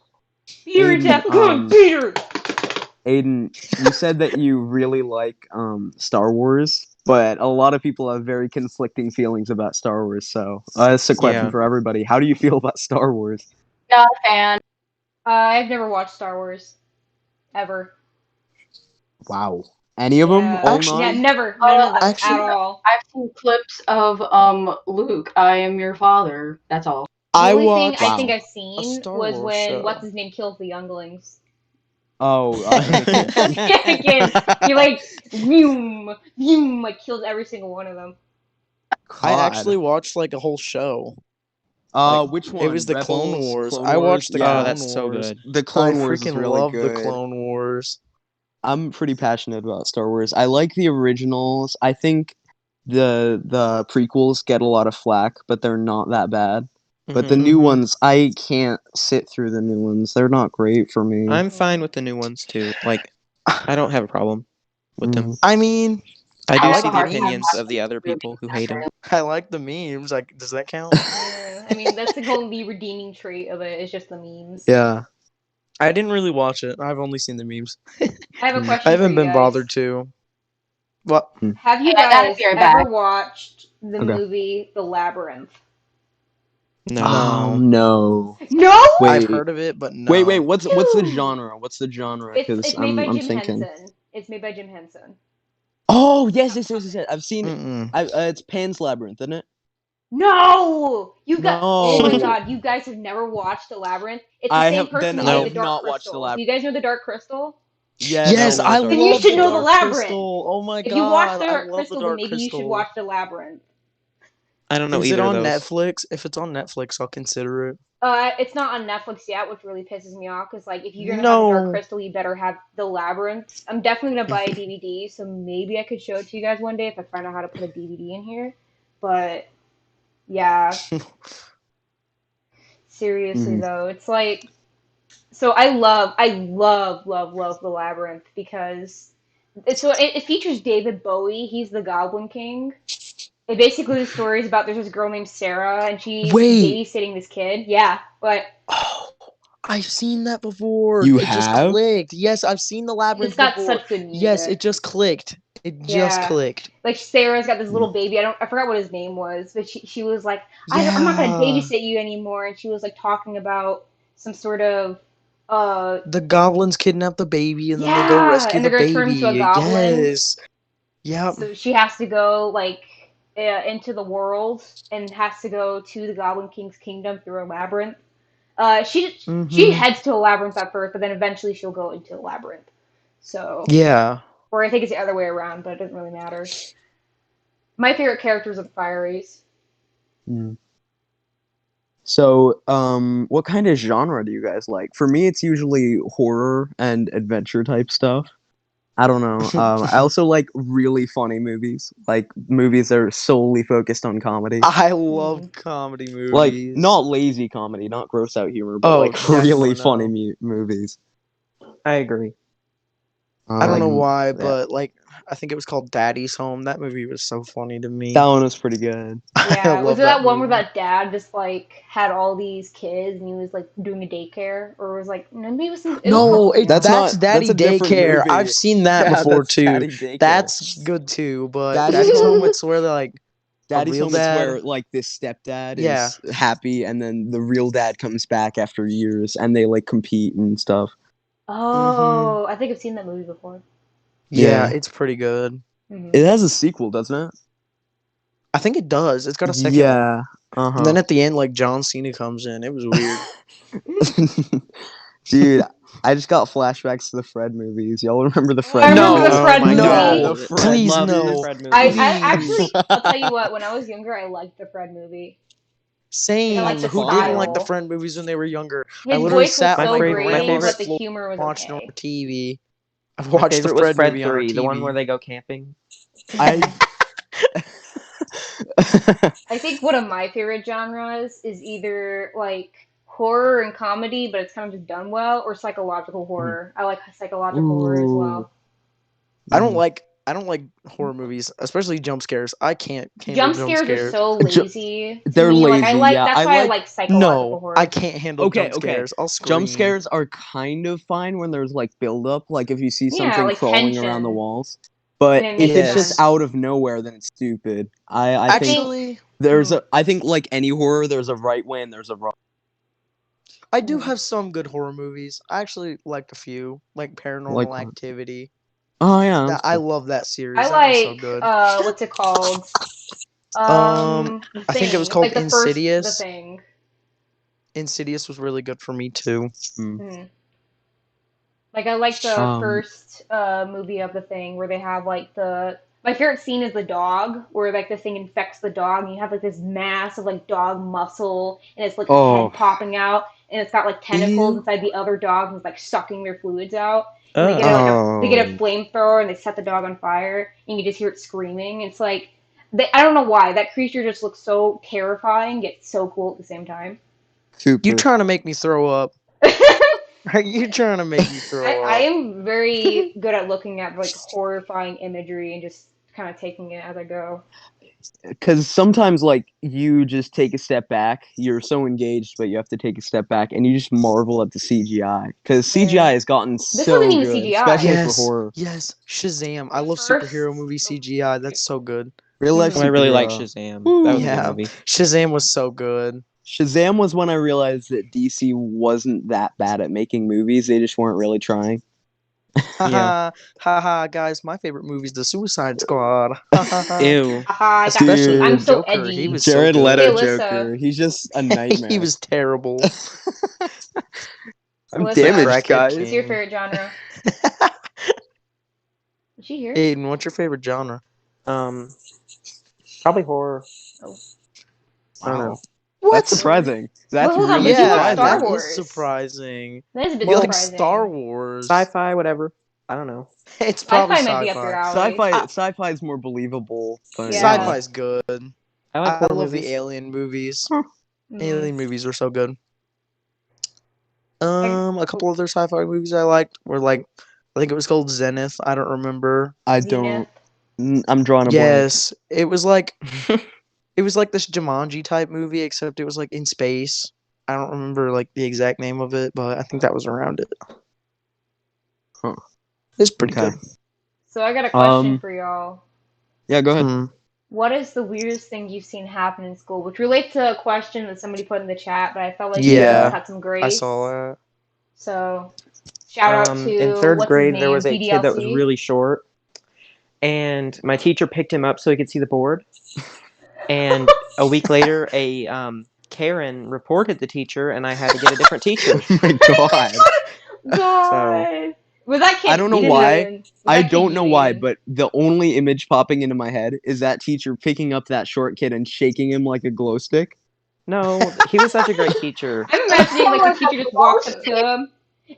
Peter Aiden, Jeff, good Peter. Aiden, you said that you really like Star Wars, but a lot of people have very conflicting feelings about Star Wars. So that's a question Yeah. for everybody. How do you feel about Star Wars? Not a fan. I've never watched Star Wars ever. Wow. Any of them? Yeah. All Actually- Yeah, nine? never. None of them Actually- at all. I've seen clips of Luke. I am your father. That's all. The I only watched. thing I think Wow. I've seen Star was Wars when show. what's his name kills the younglings. Oh, Anakin. Anakin, he like vroom, like kills every single one of them. I God. actually watched like a whole show. Which one? It was the Clone Rebels, Wars. Clone I watched the Yeah, Clone Oh, that's so Wars. good. the Clone I Wars is freaking really love good. the Clone Wars. I'm pretty passionate about Star Wars. I like the originals. I think the prequels get a lot of flack, but they're not that bad. But the Mhm. new ones, I can't sit through the new ones. They're not great for me. I'm fine with the new ones too. Like, I don't have a problem with them. Mm. I mean, I I do have see a the hard time opinions watching of the other movies people who that hate are them. I like the memes. Like, does that count? Yeah, I mean, that's the only redeeming trait of it, is just the memes. Yeah. I didn't really watch it. I've only seen the memes. I have a Mm. question I for haven't you been guys. bothered to. What? Have you Hey, I gotta guys be right ever back. watched the Okay. movie The Labyrinth? No. No. No? Wait. I've heard of it, but no. Wait. What's the Dude! genre? What's the genre? It's Because made by I'm Jim thinking. Henson. It's made by Jim Henson. Oh yes. I've seen. Mm-mm. It's Pan's Labyrinth, isn't it? No! You got. Oh my No. god, you guys have never watched The Labyrinth? It's the I same have. person Then who I made No. The have Dark not watched The Crystal. Do Labyrinth. you guys know The Dark Crystal? Yes. Yes, I I know Then the you love should the know The Dark Labyrinth. Crystal. Oh my If you watch god, The I Dark love the Crystal, then Dark maybe you should Crystal. watch The Labyrinth. I don't know Is it either of on those. Netflix? If it's on Netflix, I'll consider it. It's not on Netflix yet, which really pisses me off. Cause like, if you're gonna have a Dark No. Crystal, you better have The Labyrinth. I'm definitely gonna buy a DVD, so maybe I could show it to you guys one day if I find out how to put a DVD in here. But yeah, seriously Mhm. though, it's like, so I love The Labyrinth because it features David Bowie. He's the Goblin King. It basically, the story is about, there's this girl named Sarah and she's Wait. babysitting this kid. Yeah, but Oh, I've seen that before. You It just have? clicked. Yes, I've seen the it's Labyrinth got before. such good Yes, music. it just clicked. It just Yeah. clicked. Like, Sarah's got this Mm. little baby. I forgot what his name was, but she was like, I'm not gonna Yeah. babysit you anymore. And she was like talking about some sort of The goblins kidnap the baby and then they go yeah, rescue and the they're gonna turn into a baby. goblin. Yes. Yep. So she has to go like into the world and has to go to the Goblin King's kingdom through a labyrinth. She Mm-hmm. heads to a labyrinth at first, but then eventually she'll go into a labyrinth. So, Yeah. or I think it's the other way around, but it doesn't really matter. My favorite characters are the Fireys. Mm. So, what kind of genre do you guys like? For me, it's usually horror and adventure type stuff. I don't know. I also like really funny movies, like movies that are solely focused on comedy. I love comedy Like, movies. not lazy comedy, not gross out humor, but Oh, like really definitely funny no. movies. I agree. I don't know Um, why, Yeah. but like I think it was called Daddy's Home. That movie was so funny to me. that one was pretty good. I Yeah, was love it that one movie. where that dad just like had all these kids and he was like doing a daycare, or was like maybe it was some, it was a No, couple it's That's things. not- Daddy that's a different Daycare. movie. I've seen that Yeah, before that's too. Daddy Daycare. That's good too. But Daddy's Daddy's Home- Home, it's where they're like Daddy's real Home is dad? where like this stepdad Yeah. is happy, and then the real dad comes back after years, and they like compete and stuff. Oh, I think I've seen that movie before. yeah, Yeah. it's pretty good. Mhm. It has a sequel, doesn't it? I think it does. It's got a second one. Yeah. Uh-huh. And then at the end, like John Cena comes in. It was weird. Dude, I just got flashbacks to the Fred movies. Y'all remember the Fred I remember movies? the Oh Fred my movie. God, No, love it. please Love no. the Fred movie. I Please. actually, I'll tell you what. When I was younger, I liked the Fred movie. Same. I like the Who didn't like the style. Friend movies when they were younger? I His literally voice was sat so on my grating, grandma's but the floor humor was watching okay. our TV. I've My watched the favorite was Fred Fred movie on our 3, the one TV. where they go camping. I I think one of my favorite genres is either like horror and comedy, but it's kind of just done well, or psychological horror. I like psychological horror as well. I don't like horror movies, especially jump scares. I can't handle Jump scares are so Ju- lazy. to they're me. Like, lazy, like yeah. that's I why I like- like psychological No, horror. I can't handle Okay, jump okay. scares. I'll scream. Jump scares are kind of fine when there's like build up, like if you see Yeah, something like crawling around the tension. walls. But And it if makes it's just sense. out of nowhere, then it's stupid. I think Actually, I think like any horror, there's a right way and there's a wrong. I do Mhm. have some good horror movies. I actually liked a few, like Paranormal Like what? Activity. Oh yeah, that's I good. love that series. I That was so like good. what's it called? I think it was Thing, called like the first Insidious. The Thing. Insidious was really good for me too. Mhm. Like I like the first movie of The Thing where they have like my favorite scene is the dog where like the thing infects the dog and you have like this mass of like dog muscle and it's like a Oh. head popping out and it's got like tentacles Ew. inside the other dog and it's like sucking their fluids out. And they get Oh. they get a flamethrower and they set the dog on fire and you can just hear it screaming. It's like I don't know why that creature just looks so terrifying yet so cool at the same time. Super. You trying to make me throw up? Are you trying to make me throw I up? am very good at looking at like horrifying imagery and just kind of taking it as I go. Because sometimes, like, you just take a step back. You're so engaged, but you have to take a step back, and you just marvel at the CGI. Because CGI has gotten so wasn't even good, CGI. especially Yes, for horror. yes. Shazam! I The love first- superhero movie CGI. That's so good. Real life Oh, I really like superhero. Shazam. Woo. That was a Yeah. good movie. Shazam was so good. Shazam was when I realized that DC wasn't that bad at making movies. They just weren't really trying. Yeah. Haha, guys, my favorite movie is The Suicide Squad. Ew. Aha, I got- Especially I'm the so Joker. edgy. He was Jared so good. Leto Hey, Alyssa. Joker. He's just a nightmare. He was terrible. I'm Alyssa. damaged, Crackhead guys. What's your favorite genre? Is she here? Aiden, what's your favorite genre? Probably horror. Oh. I don't know. That's surprising. That's Well, hold on, really but you Yeah, watch Star that surprising. Wars. is surprising. That is a bit You like surprising. Star Wars? Sci-fi, whatever. I don't know. It's probably Sci-fi might be up your alley. Sci-fi is more believable. But, Yeah. Sci-fi's good. I like I horror love movies. the Alien movies. Mhm. Alien movies are so good. A couple other sci-fi movies I liked were like, I think it was called Zenith. I don't remember. I Zenith. don't. I'm drawing a blank. Yes, it was like it was like this Jumanji type movie, except it was like in space. I don't remember like the exact name of it, but I think that was around it. Huh. It's pretty Okay. good. So I got a question Um, for y'all. Yeah, go ahead. Hmm. What is the weirdest thing you've seen happen in school? Which relates to a question that somebody put in the chat, but I felt like you Yeah, guys had some grace. I saw that. So shout out to In third what's grade, his there name? was a kid that was BDLC? really short, and my teacher picked him up so he could see the board. And a week later, a Karen reported the teacher, and I had to get a different teacher. Oh my god. God. Was that kid I don't know Aiden? why. Was I that kid don't you, know why, Aiden? but the only image popping into my head is that teacher picking up that short kid and shaking him like a glow stick. No, he was such a great teacher. I'm imagining like the teacher just walks up to him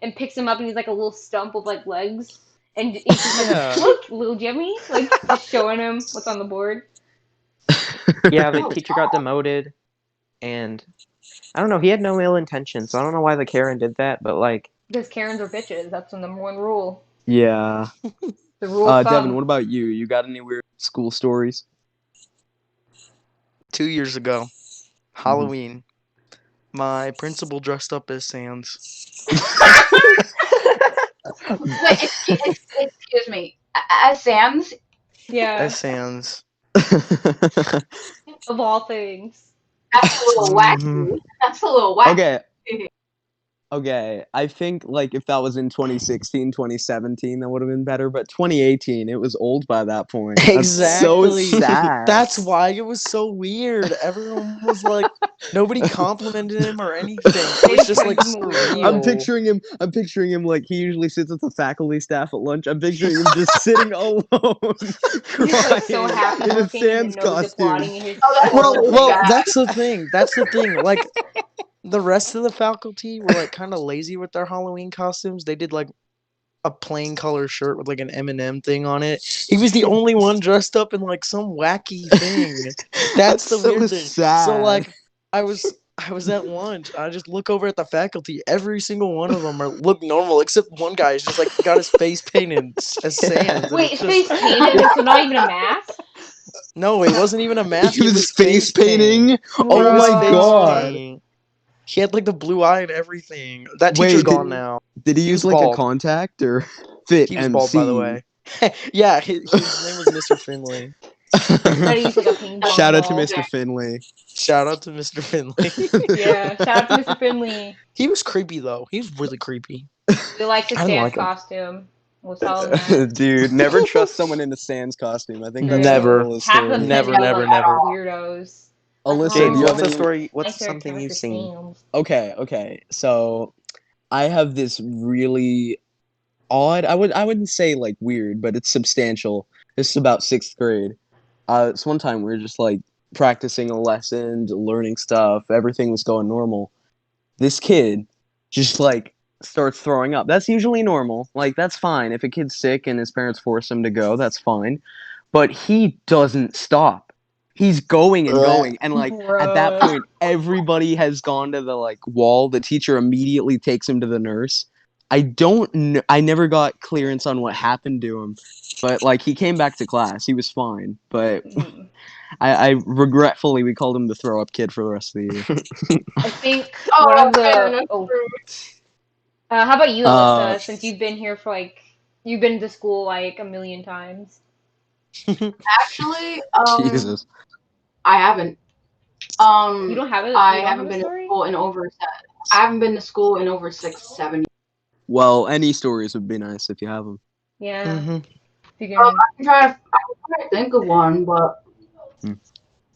and picks him up, and he's like a little stump with like legs, and he's just like, Yeah. "Look, little Jimmy," like just showing him what's on the board. Yeah, the teacher got demoted, and I don't know. He had no ill intention, so I don't know why the Karen did that. But like, Because Karens are bitches. That's the number one rule. Yeah. The rule of thumb. Devin, what about you? You got any weird school stories? 2 years ago, Halloween, my principal dressed up as Sans. Wait, excuse me. As Sam's? Yeah, As Sans. of all things. That's a little wacky. That's a little wacky. Okay. Okay, I think like if that was in 2016, 2017, that would have been better. But 2018, it was old by that point. That's so Exactly. sad. That's why it was so weird. Everyone was like, nobody complimented him or anything. It was just like surreal. I'm picturing him like he usually sits with the faculty staff at lunch. I'm picturing him just sitting alone, He's like so crying happy in a looking and Sans the nose applauding costume. and his Oh, that's Well, Oh my well, God. that's the thing. That's the thing. Like, the rest of the faculty were like kind of lazy with their Halloween costumes. They did like a plain color shirt with like an M&M thing on it. He was the only one dressed up in like some wacky thing. That's the so weird thing. sad. So like, I was at lunch. I just look over at the faculty. Every single one of them look normal, except one guy is just like got his face painted as Sans. and Wait, it's face just- painted, so not even a mask? No, it wasn't even a mask. He was face paint. painting. Oh Bro. my Face god! paint. He had like the blue eye and everything. That teacher's Wait, gone now. Did he He use was like bald. a contact or fit He was MC? bald, by the way. Yeah, his name was Mr. Finley. Try to use like a ping pong Shout out to ball. Mr. Finley. Shout out to Mr. Finley. Yeah, shout out to Mr. Finley. He was creepy though. He was really creepy. We like the I don't Sans like him. costume. We'll tell him that. Dude, never trust someone in a Sans costume. I think that's Never. the moral of the Half of them story. Never, tend to never, look like never. weirdos. Alyssa, James, do you what's have the any? story? What's Like they're something you've Mr. seen? Sans. Okay. So, I have this really odd. I wouldn't say like weird, but it's substantial. This is about 6th grade. It's one time we were just like practicing a lesson, learning stuff. Everything was going normal. This kid just like starts throwing up. That's usually normal. Like that's fine. If a kid's sick and his parents force him to go, that's fine. But he doesn't stop. He's going and Bruh. going, and like at that Bruh. point, everybody has gone to the like wall. The teacher immediately takes him to the nurse. I don't know. I never got clearance on what happened to him, but like he came back to class. He was fine, but Mm. I regretfully we called him the throw up kid for the rest of the year. I think one Oh, of the. man, that's Oh, true. how about you, Uh, Alyssa? Since you've been here for like, you've been to school like a million times. Actually, Jesus. I haven't. You don't have it. I You don't haven't have a been to story. school in over. I haven't been to school in over 6, 7 years. Well, any stories would be nice if you have them. Yeah. hmm If you I can. can try to think of one, but if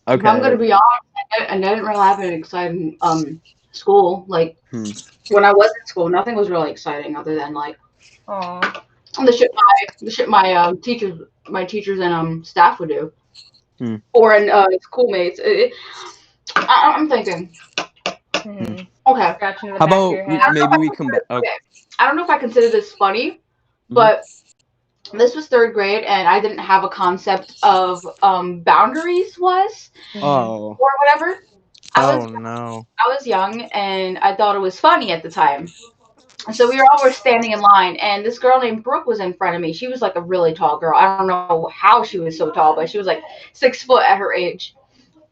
I'm gonna Okay. be honest, I didn't really have an exciting school. Like Hmm. when I was in school, nothing was really exciting other than like Aw. the shit my teachers and staff would do, Hmm. or schoolmates. I'm thinking. Hmm. Okay, Scratching the How back of about your head. maybe we come back? Oh, okay. I don't know if I consider this funny, but this was 3rd grade, and I didn't have a concept of boundaries was Mhm. oh, or whatever. Oh no. I was young, and I thought it was funny at the time. And so we were all were standing in line, and this girl named Brooke was in front of me. She was like a really tall girl. I don't know how she was so tall, but she was like 6 foot at her age.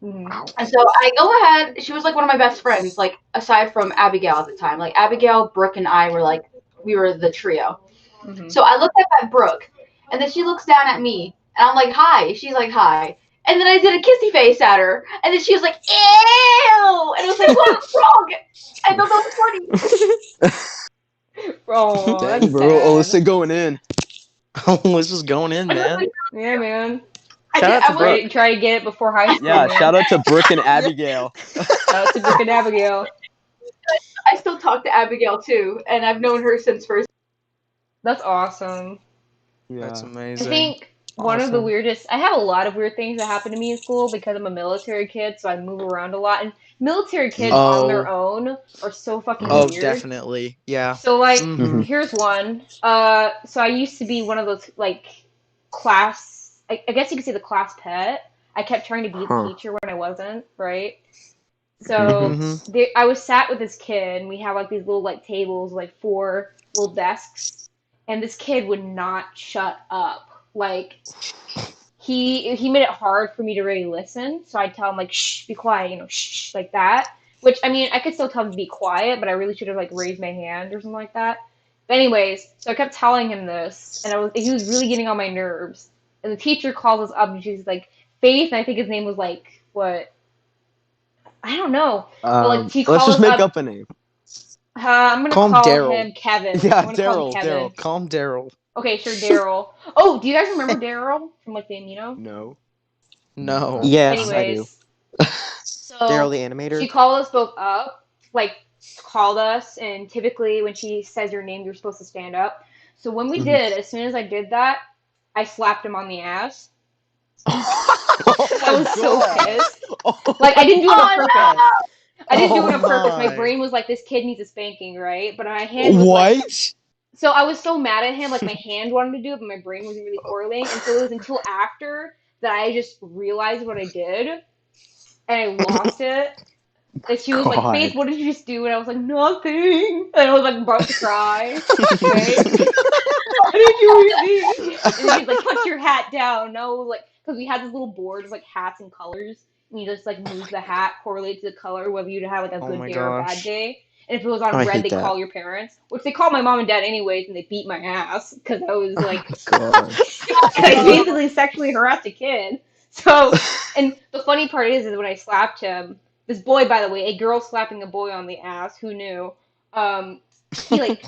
Mhm. And so I go ahead. She was like one of my best friends, like aside from Abigail at the time. Like Abigail, Brooke, and I were like we were the trio. Mhm. So I looked up at Brooke, and then she looks down at me, and I'm like, "Hi." She's like, "Hi." And then I did a kissy face at her, and then she was like, "Ew!" And I was like, "What's wrong?" I thought that was funny. Oh, dang, that's bro, sad. Alyssa going in. Let's just going in, I was man. like, Yeah, man. Shout out to Brooke. Try to get it before high school, Yeah, man. shout out to Brooke and Abigail. Shout out to Brooke and Abigail. I still talk to Abigail too, and I've known her since first. That's awesome. That's Yeah. I amazing. think one of the Awesome. weirdest. I have a lot of weird things that happen to me in school because I'm a military kid, so I move around a lot. And military kids on their own are so fucking Oh, weird. definitely. Yeah. So like, Mhm. here's one. So I used to be one of those like class. I guess you could say the class pet. I kept trying to be the Huh. teacher when I wasn't, right? So Mhm. I was sat with this kid, and we have like these little like tables, like 4 little desks, and this kid would not shut up. Like he made it hard for me to really listen. So I'd tell him like, "Shh, be quiet," shh, like that. Which I mean, I could still tell him to be quiet, but I really should have like raised my hand or something like that. But anyways, so I kept telling him this, and he was really getting on my nerves. And the teacher calls us up, and she's like, Faith, and I think his name was like what? I don't know. But like she Let's called just us make up. up a name. I'm gonna Call him call Daryl. him Kevin. Yeah, I'm gonna call him Daryl, Kevin. Daryl. Call him Daryl. Okay, sure, Daryl. Oh, do you guys remember Daryl from like the Amino? No. No. Yes, I do. Anyways, so Daryl the she animator. called us both up, like called us, and typically when she says your name, you're supposed to stand up. So when we did, as soon as I did that, I slapped him on the ass. I was so pissed. Like I didn't do it on purpose. I didn't do it on purpose. My my. brain was like, this kid needs a spanking, right? But my hand was like, What? so I was so mad at him, like my hand wanted to do it, but my brain wasn't really correlating. And so it was until after that I just realized what I did, and I lost it. And she was like, Faith, God. what did you just do? And I was like, nothing. And I was like about to cry. Right? Why did you hit me? And then she's like, put your hat down. And I was like, because we had this little board with like hats and colors, and you just like move the hat, correlate to the color, whether you'd have like a Oh good my day or a bad gosh. day. And if it was on I red, hate they that. call your parents, which they call my mom and dad anyways, and they beat my ass because I was like, God. I basically sexually harassed a kid. So, and the funny part is when I slapped him, this boy, by the way, a girl slapping a boy on the ass, who knew? He like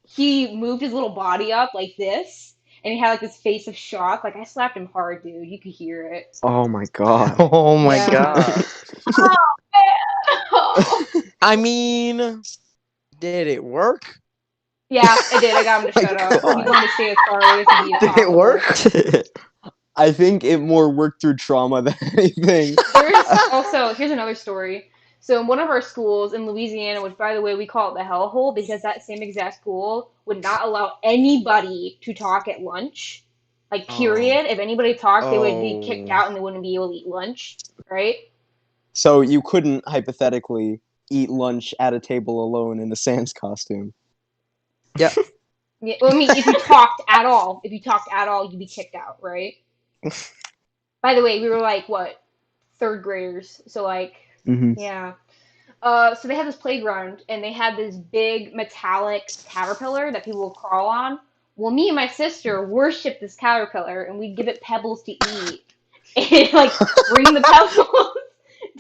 he moved his little body up like this, and he had like this face of shock. Like I slapped him hard, dude. You could hear it. Oh my God. Oh my Yeah. god. Oh, I mean, did it work? Yeah, I did. I got him to My shut up. He God. wanted to stay as far away as he Did it work? I think it more worked through trauma than anything. There's also here's another story. So in one of our schools in Louisiana, which by the way we call it the hellhole because that same exact school would not allow anybody to talk at lunch. Like, Oh. period. If anybody talked, they would be kicked Oh. out and they wouldn't be able to eat lunch, right? So you couldn't hypothetically eat lunch at a table alone in a Sans costume. Yeah, well, I mean, if you talked at all, you'd be kicked out, right? By the way, we were like, what, third graders, so like, Mm-hmm. yeah. So they had this playground, and they had this big metallic caterpillar that people would crawl on. Well, me and my sister worshipped this caterpillar, and we'd give it pebbles to eat, and like bring the pebbles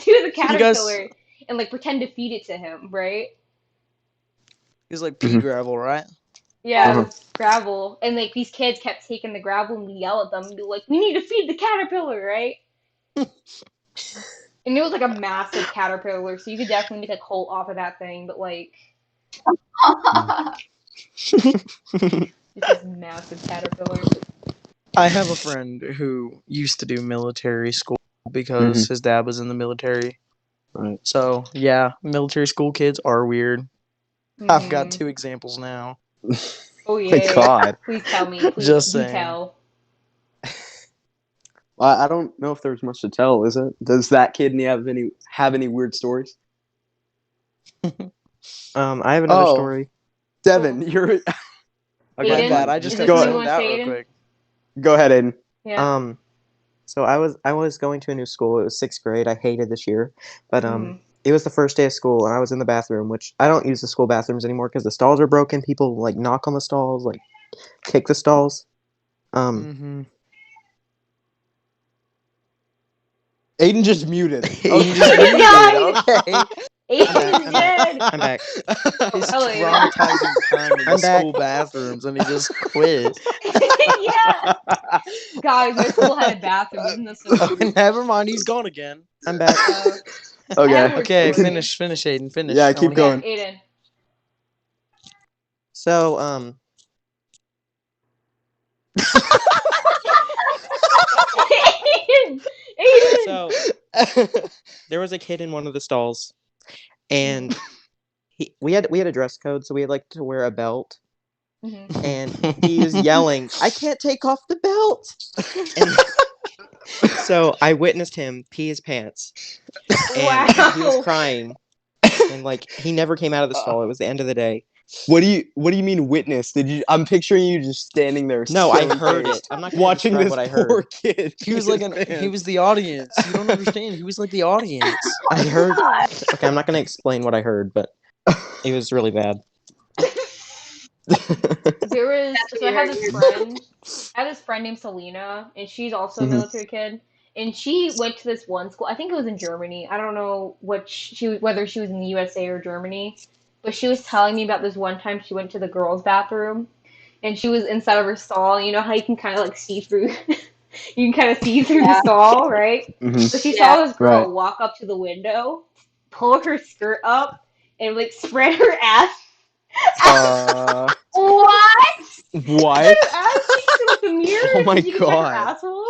to the caterpillar, and like pretend to feed it to him, right? It was like pea gravel, right? Yeah, Uh-huh. it was gravel, and like these kids kept taking the gravel, and we yell at them and be like, "We need to feed the caterpillar, right?" And it was like a massive caterpillar, so you could definitely make a cult off of that thing, but like, it's this massive caterpillar. I have a friend who used to do military school because his dad was in the military. Right. So, yeah, military school kids are weird. I've got Mhm. 2 examples now. Oh My yeah. God. Please tell me. Please Just do saying. tell. I don't know if there's much to tell, is it? Does that kid have any weird stories? I have another Oh. story. Devin, you're. My Aiden, bad, I just is got this what you zoned wanna out say, real Aiden? quick. Go ahead, Aiden. Yeah. So I was going to a new school. It was 6th grade. I hated this year, but Mhm. it was the first day of school, and I was in the bathroom, which I don't use the school bathrooms anymore because the stalls are broken. People like knock on the stalls, like kick the stalls. Mm-hmm. Aiden just muted. Aiden Okay. just muted, okay. Aiden is dead. I'm back. His Hello, Aiden. traumatizing time in the I'm back. school bathrooms, and he just quit. Yeah. Guys, my school had a bathroom. Isn't this so cute? Never mind, he's gone again. I'm back. I have Okay. more Okay, stories. finish, Aiden, finish. Yeah, I keep wanna going. Yeah, Aiden. So Aiden! Aiden! so there was a kid in one of the stalls, and we had a dress code, so we had like to wear a belt, Mhm. and he was yelling, "I can't take off the belt!" And so I witnessed him pee his pants, and he was Wow. crying, and like he never came out of the stall. It was the end of the day. What do you mean witness? I'm picturing you just standing there. No, I stone heard faced, it. I'm not gonna watching describe this what I poor heard. kid. He was pee like his he pants. was the audience. You don't understand. He was like the audience. I heard. Okay, I'm not gonna explain what I heard, but it was really bad. There was That's so I had weird. this friend named Selena, and she's also a Mhm. military kid. And she went to this one school. I think it was in Germany. I don't know whether she was in the USA or Germany, but she was telling me about this one time she went to the girls' bathroom, and she was inside of her stall. You know how you can kind of like see through, you can kind of see through the Yeah. stall, right? Mhm. So she Yeah. saw this girl Right. walk up to the window, pull her skirt up, and like spread her ass. Uh, What? what? Her ass cheeks to like the mirror, Oh my so she could check her God. asshole.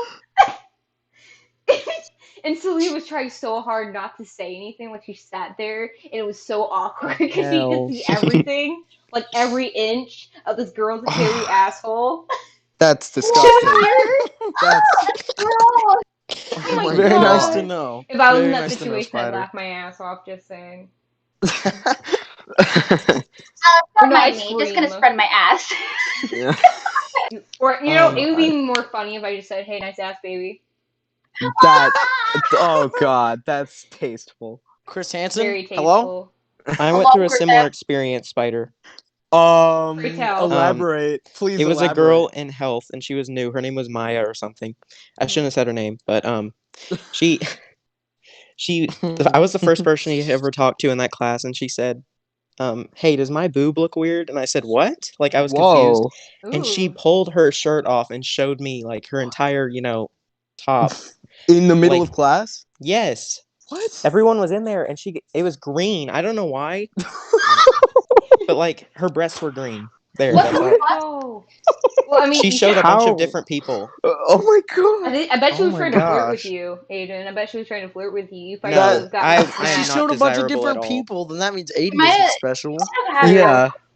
And Celine was trying so hard not to say anything, like she sat there, and it was so awkward because you Hell. could see everything, like every inch of this girl's hairy asshole. That's In disgusting. the mirror. That's Gross. Oh my Very god. nice to know. If I was in Very that nice to know, situation, I'd Spider. laugh my ass off. Just saying. Don't Or no, I'd mind me. Just gonna scream. spread my ass. yeah. Or you know, Oh, it would be more funny if I just said, "Hey, nice ass, baby." That. Oh God, that's tasteful. Chris Hansen, Very hello? tasteful. I went Hello, through a similar Griffith. experience, Spider. Retell. Elaborate, please. It was a elaborate. girl in health, and she was new. Her name was Maya or something. I shouldn't have said her name, but she I was the first person he ever talked to in that class, and she said, "Hey, does my boob look weird?" And I said, "What?" Like I was confused, Whoa. and she Ooh. pulled her shirt off and showed me like her entire, top. In the middle Like- of class? Yes, What? everyone was in there, and it was green. I don't know why, but like her breasts were green. There, What? that's all. No. Well, I mean, She you showed a can't- bunch How? of different people. Oh my God. I bet she Oh was my trying to flirt with gosh. you, Aiden. I bet she was trying to flirt with you. You probably No, would have gotten I that If am she smack. not showed a bunch of desirable at different all. people, then that means Aiden Might isn't have- special.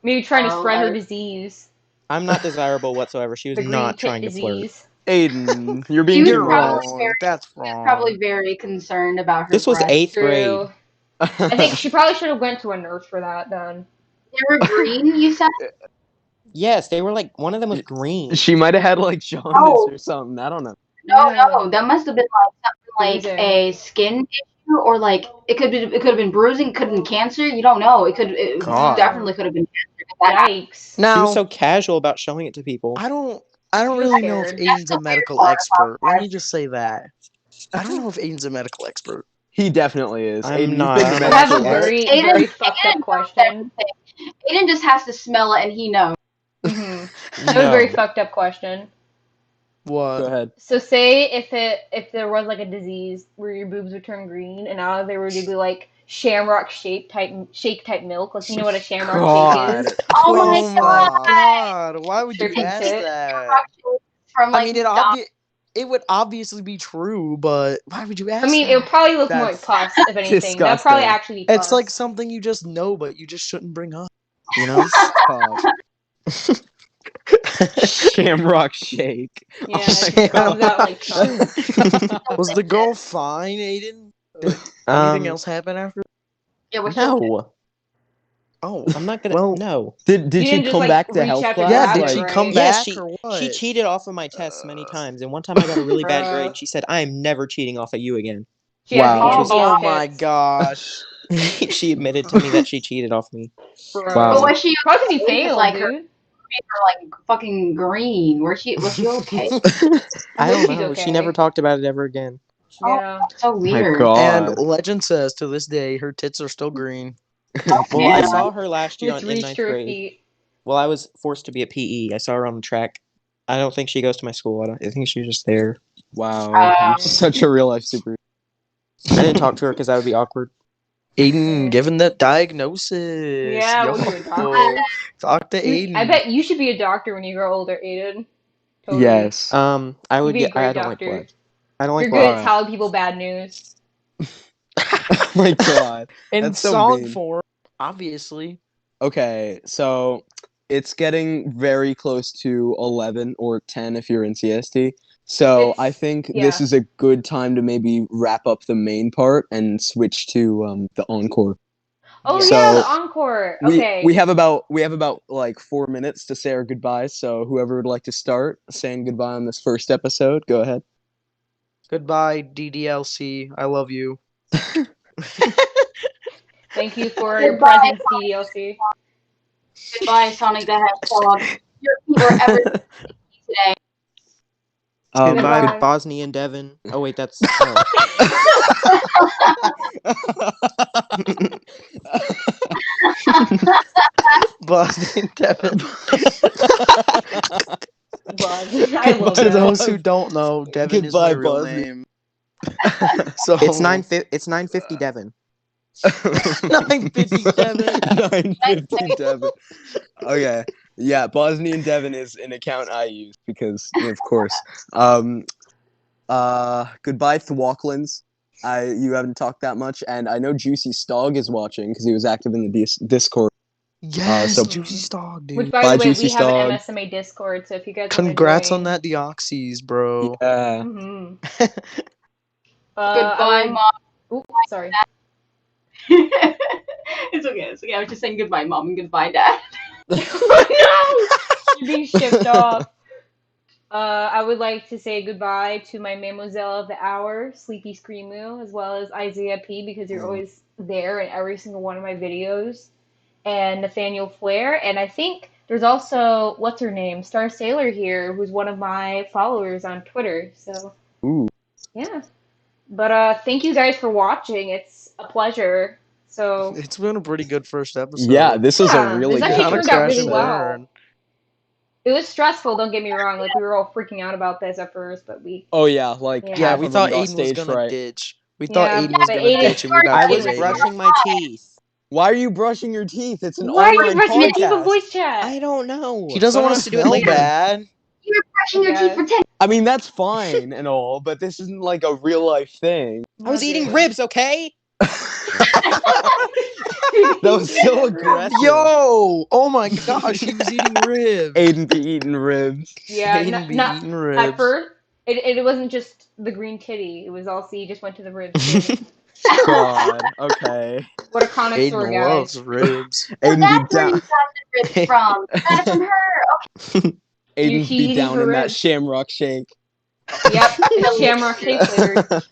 Maybe trying to Oh, spread her like- disease. I'm not desirable whatsoever. She was The green not tit trying to flirt. disease. Aiden, you're She being was You're too probably nice. wrong. That's probably wrong. very concerned about her This was breasts. 8th grade. True. I think she probably should have went to a nurse for that then. They were green, you said? Yes, they were like one of them was green. She might have had like jaundice Oh. or something. I don't know. No, that must have been like something Bruising. like a skin issue, or like it could have been bruising, it could have been cancer. You don't know. It God. definitely could have been cancer. That happened. Yikes. She Now, was so casual about showing it to people. I don't She was really know if scared. Aiden's the a weird medical part about expert. Let that. me just say that. I don't know if Aiden's a medical expert. He definitely is. I'm Aiden, not. you've I been to have a medical work. very, Aiden- very fucked up Aiden question. Aiden just has to smell it and he knows. I have a very No. fucked up question. Go What? ahead. So say if there was like a disease where your boobs would turn green and now they were to be like shamrock shake type milk, like you know what a shamrock shake is? Oh my Oh my God! Why would you Tripping ask tit. that? From I like mean, McDonald's. it would obviously be true, but why would you ask I mean, that? it would probably look more like That's pus, if anything. That'd probably disgusting. actually be pus. It's like something you just know, but you just shouldn't bring up. You know? Stop. Shamrock shake. yeah, Oh it my just comes out like chunks. Was the girl fine, Aiden? Did anything Um, else happen after? Yeah, we're no, Oh, I'm not gonna. well, No. Did You she didn't just, come like, back to reach health out to class? yeah. grab Did it, she right? come Yeah, back she or what? she cheated off of my tests many times, and one time I got a really bad Bruh. grade. She said, "I am never cheating off of you again." She has Wow. the Oh, envious Oh my tits. gosh. She admitted to me that she cheated off me. Bro. Wow. But was she Probably 'cause you okay? 'Cause, failed, like her dude. feet were like fucking green. Was she okay? I hope don't she's know. okay. She never talked about it ever again. Yeah. So My weird. And God. legend says to this day her tits are still green. Well, I Yeah. saw her last year Just in reached ninth her grade. feet. Well, I was forced to be at PE. I saw her on the track. I don't think she goes to my school. I think she was just there. Wow. Um, Such a real life super. I didn't talk to her because that would be awkward. Aiden Yeah. given that diagnosis. Yeah, Yo, what are you, a doctor? talk to Aiden. I bet you should be a doctor when you grow older, Aiden. Totally. Yes. I You'd would be a get. I great don't like doctor. blood. I don't You're like good blood. at telling people bad news. Oh my God. In That's so song mean. form, obviously. Okay, so it's getting very close to 11 or 10 if you're in CST. So I It's- think yeah. this is a good time to maybe wrap up the main part and switch to the encore. Oh So, yeah, the encore. Okay. We have about like 4 minutes to say our goodbyes. So whoever would like to start saying goodbye on this first episode, go ahead. Goodbye, DDLC. I love you. Thank you for your presence, DDLC. Goodbye, Sonic the Hedgehog. Your feet were ever today. Goodbye, Goodbye. Bosnia and Devon. Oh wait, that's. Boston Devin. Buzz. I love To that. those who don't know, Devin is my Goodbye, real Bosnia. name. So It's 9:50 Devon. 950 Devin. 950 Devon. Okay. Yeah, Bosnian Devon is an account I use because of course. Goodbye Thwalklins. You haven't talked that much, and I know Juicy Stog is watching because he was active in the Discord. Yes, so- Juicy Stog, dude. Which, by Bye, the way, Juicy we have Stog. an MSMA Discord, so if you guys Congrats want on that deoxys, bro. Yeah. Mm-hmm. Goodbye, Mom. Oops, sorry. It's okay. It's okay. I was just saying goodbye, Mom, and goodbye, Dad. No! You're being shipped off. I would like to say goodbye to my Mademoiselle of the Hour, Sleepy Screamoo, as well as Isaiah P, because you're always there in every single one of my videos, and Nathaniel Flair, and I think there's also, what's her name, Star Sailor here, who's one of my followers on Twitter, so, Ooh. yeah. But, thank you guys for watching, it's a pleasure, so... It's been a pretty good first episode. Yeah, this is Yeah, a really this good actually Not a turned out crash really and well. burn. It was stressful, don't get me wrong, like, we were all freaking out about this at first, but we... Oh yeah, like Yeah, Yeah, half we of them thought got Aiden was stage gonna fright. ditch. We thought Yeah, Aiden was but gonna Aiden ditch, and we got I started was with creative. brushing my teeth. Why are you brushing your teeth? It's an Why are you online brushing your teeth in podcast. voice chat? I don't know. He doesn't So I want don't to have do it smell later. bad. You were brushing your teeth for 10 I mean, that's fine and all, but this isn't like a real life thing. I was eating ribs, okay? That was so aggressive. Yo! Oh my gosh, he was eating ribs. Aiden be eating ribs. Yeah, Aiden be not eating at ribs. first. It wasn't just the green titty. It was also he just went to the ribs too. God. Okay. What a connoisseur, Aiden guys. loves ribs. So Aiden that's be where you down. got the ribs from. You got it from her. Aiden She be eating down her in that ribs. shamrock shake. Yep, shamrock shake flavored.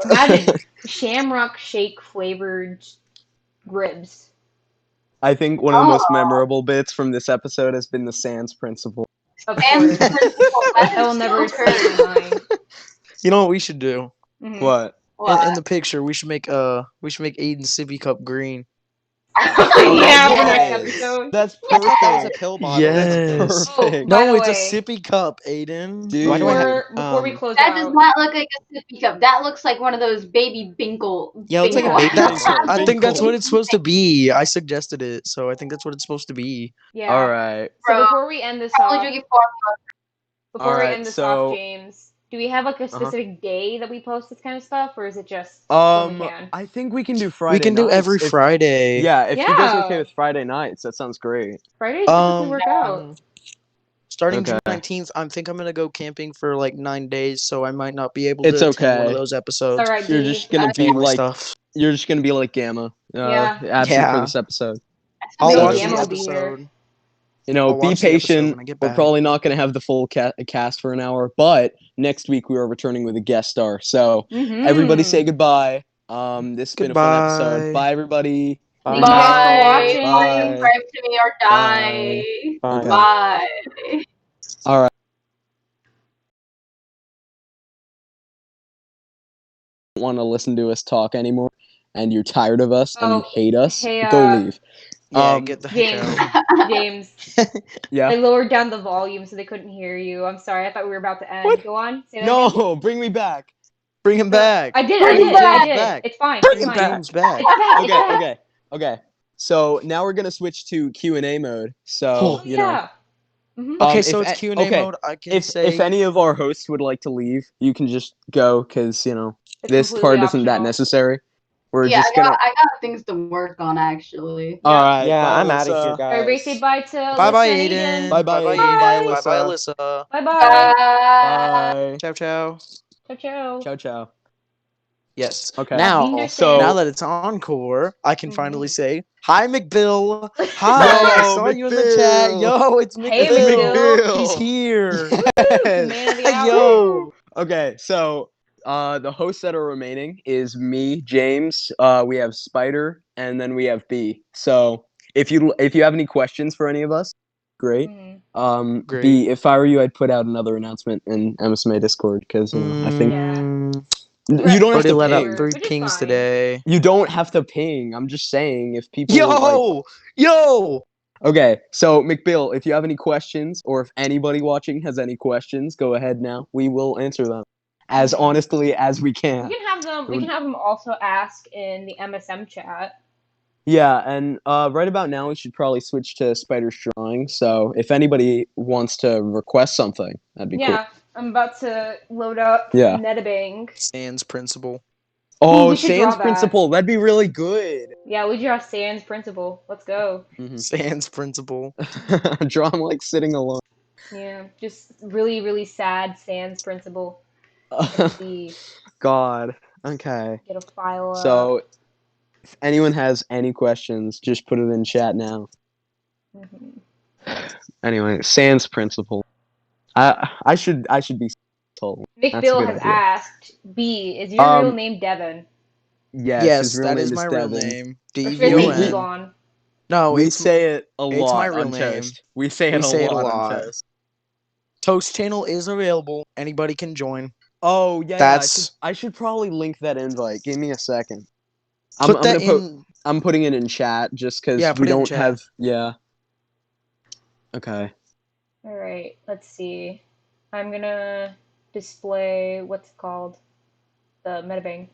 Imagine shamrock shake flavored ribs. I think one of the Oh. most memorable bits from this episode has been the Sans principle. Of And course, that that will is never so escape my mind. You know what we should do? Mhm. What? In the picture, we should make Aiden's sippy cup green. Yeah, for next yes. episode. That's That was a perfect. pill bottle. Yes. Perfect. By No, the it's a way, sippy cup, Aiden. Dude. Why do I have before we close That does out, not look like a sippy cup. That looks like one of those baby binkle. Yeah, it looks like a Binkle. baby That's, Binkle. I think that's Binkle. what it's supposed to be. I suggested it, so I think that's what it's supposed to be. yeah. All right. So Bro, before we end this Only off, drinking formula. Alright, so- James, do we have like a specific day that we post this kind of stuff, or is it just when we can? I think we can do Friday. We can do nights every if- Friday. Yeah, if you guys are okay Yeah. with Friday nights, that sounds great. Fridays typically work Mm. out. Starting June Okay. 19th, I think I'm gonna go camping for like 9 days, so I might not be able It's to attend one okay. of those episodes. All right, You're D. just gonna be Family like stuff. Gamma. Yeah. Absent Yeah. for this episode. I'll Maybe watch Gamma the will be here. episode. You know, I'll be watch the episode patient. when I get We're back. probably not going to have the full cast for an hour, but next week we are returning with a guest star. So everybody say goodbye. This has been a fun episode. Goodbye. Bye, everybody. Thank you guys for Bye. watching. Bye. Subscribe to me or die. Bye. Okay. Bye. All right. Want to listen to us talk anymore, and you're tired of us and you Oh, hate us, hey, go leave. Yeah, get the heck James, out. James, Yeah. I lowered down the volume so they couldn't hear you. I'm sorry. I thought we were about to end. What? Go on. Say that again. No, bring me back. Bring him back. I did. Bring him I back. did. It's fine. Bring It's him fine. James back. It's back. It's back. Okay. So now we're gonna switch to Q&A mode. So Oh, you know. Yeah. Mhm. Okay, if so it's a- Q&A okay, mode. I can If say any of our hosts would like to leave, you can just go because you know It's this completely part isn't that optional. necessary. We're Yeah, just I gonna. got things to work on actually. All right. Yeah, bye, I'm out of Alyssa. here, guys. Everybody say bye to bye bye Alyssa and Aiden. Bye bye Bye Aiden. Bye Bye Alyssa. bye Alyssa. Bye bye. Bye. Ciao ciao. Ciao ciao. Ciao ciao. Yes. Okay. Now, So now that it's encore, I can finally Mhm. say hi, McBill. Hi, I Yo, saw you in the chat. McBill. Yo, it's Hey, McBill. McBill. He's here. Man of the hour. Yo. Okay, so the hosts that are remaining is me, James. We have Spider, and then we have B. So if you have any questions for any of us, great. Mhm. Great. B, if I were you, I'd put out another announcement in MSMA Discord because I think you don't have Already to let ping. out 3 Which is pings fine. today. You don't have to ping. I'm just saying if people Yo. Okay, so McBill, if you have any questions or if anybody watching has any questions, go ahead now. We will answer them as honestly as we can. We can have them. We can have them also ask in the MSM chat. Yeah, and right about now we should probably switch to Spider's drawing. So if anybody wants to request something, that'd be Yeah, I'm about to load up Yeah. Metabang. Sans principle. cool. Oh, we should draw Sans that. Principle, that'd be really good. Yeah, we draw Sans principle. Let's go. Sans principle. Draw him like sitting alone. Yeah, just really, really sad Sans principle. Let's see. God. Okay. Get a file up. So if anyone has any questions, just put it in chat now. Mhm. Anyway, Sans Principle. I should be told. Nick That's a Bill good has idea. asked, B, is your real Um, name Devin? Yes, Yes, his real that name is my real Devin. name. Or should I say D-E-V-O-N. Devon? No, We it's say it a it's lot my real on name. Toast. We say it We a say it a lot on lot. Toast. Toast channel is available. Anybody can join. Oh yeah, That's- I should probably link that invite. Give me a second. Put that gonna in. I'm putting it in chat just because Yeah, we put it in don't chat. have. Yeah. Okay. All right, let's see. I'm gonna display what's it called the Metabang.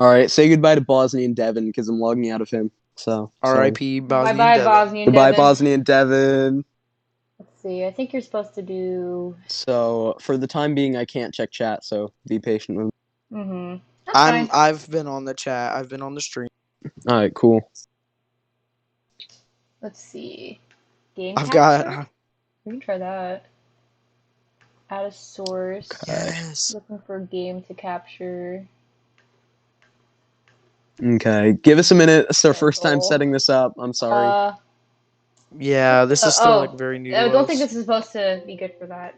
All right. Say goodbye to Bosnian Devin because I'm logging out of him. So. R.I.P. Bye Bosnian bye, Devin. Bosnian Goodbye, Devin. Bosnian Devin. Let's see. I think you're supposed to do. So for the time being, I can't check chat. So be patient with me. Mm-hmm. That's fine. I've been on the chat. I've been on the stream. All right, cool. Let's see. Game I've capture? got We can try that. Add a source. yes. Looking for a game to capture. Okay, give us a minute. It's our first time Cool. setting this up. I'm sorry. Yeah, this is still oh, like very new I to don't us. think this is supposed to be good for that.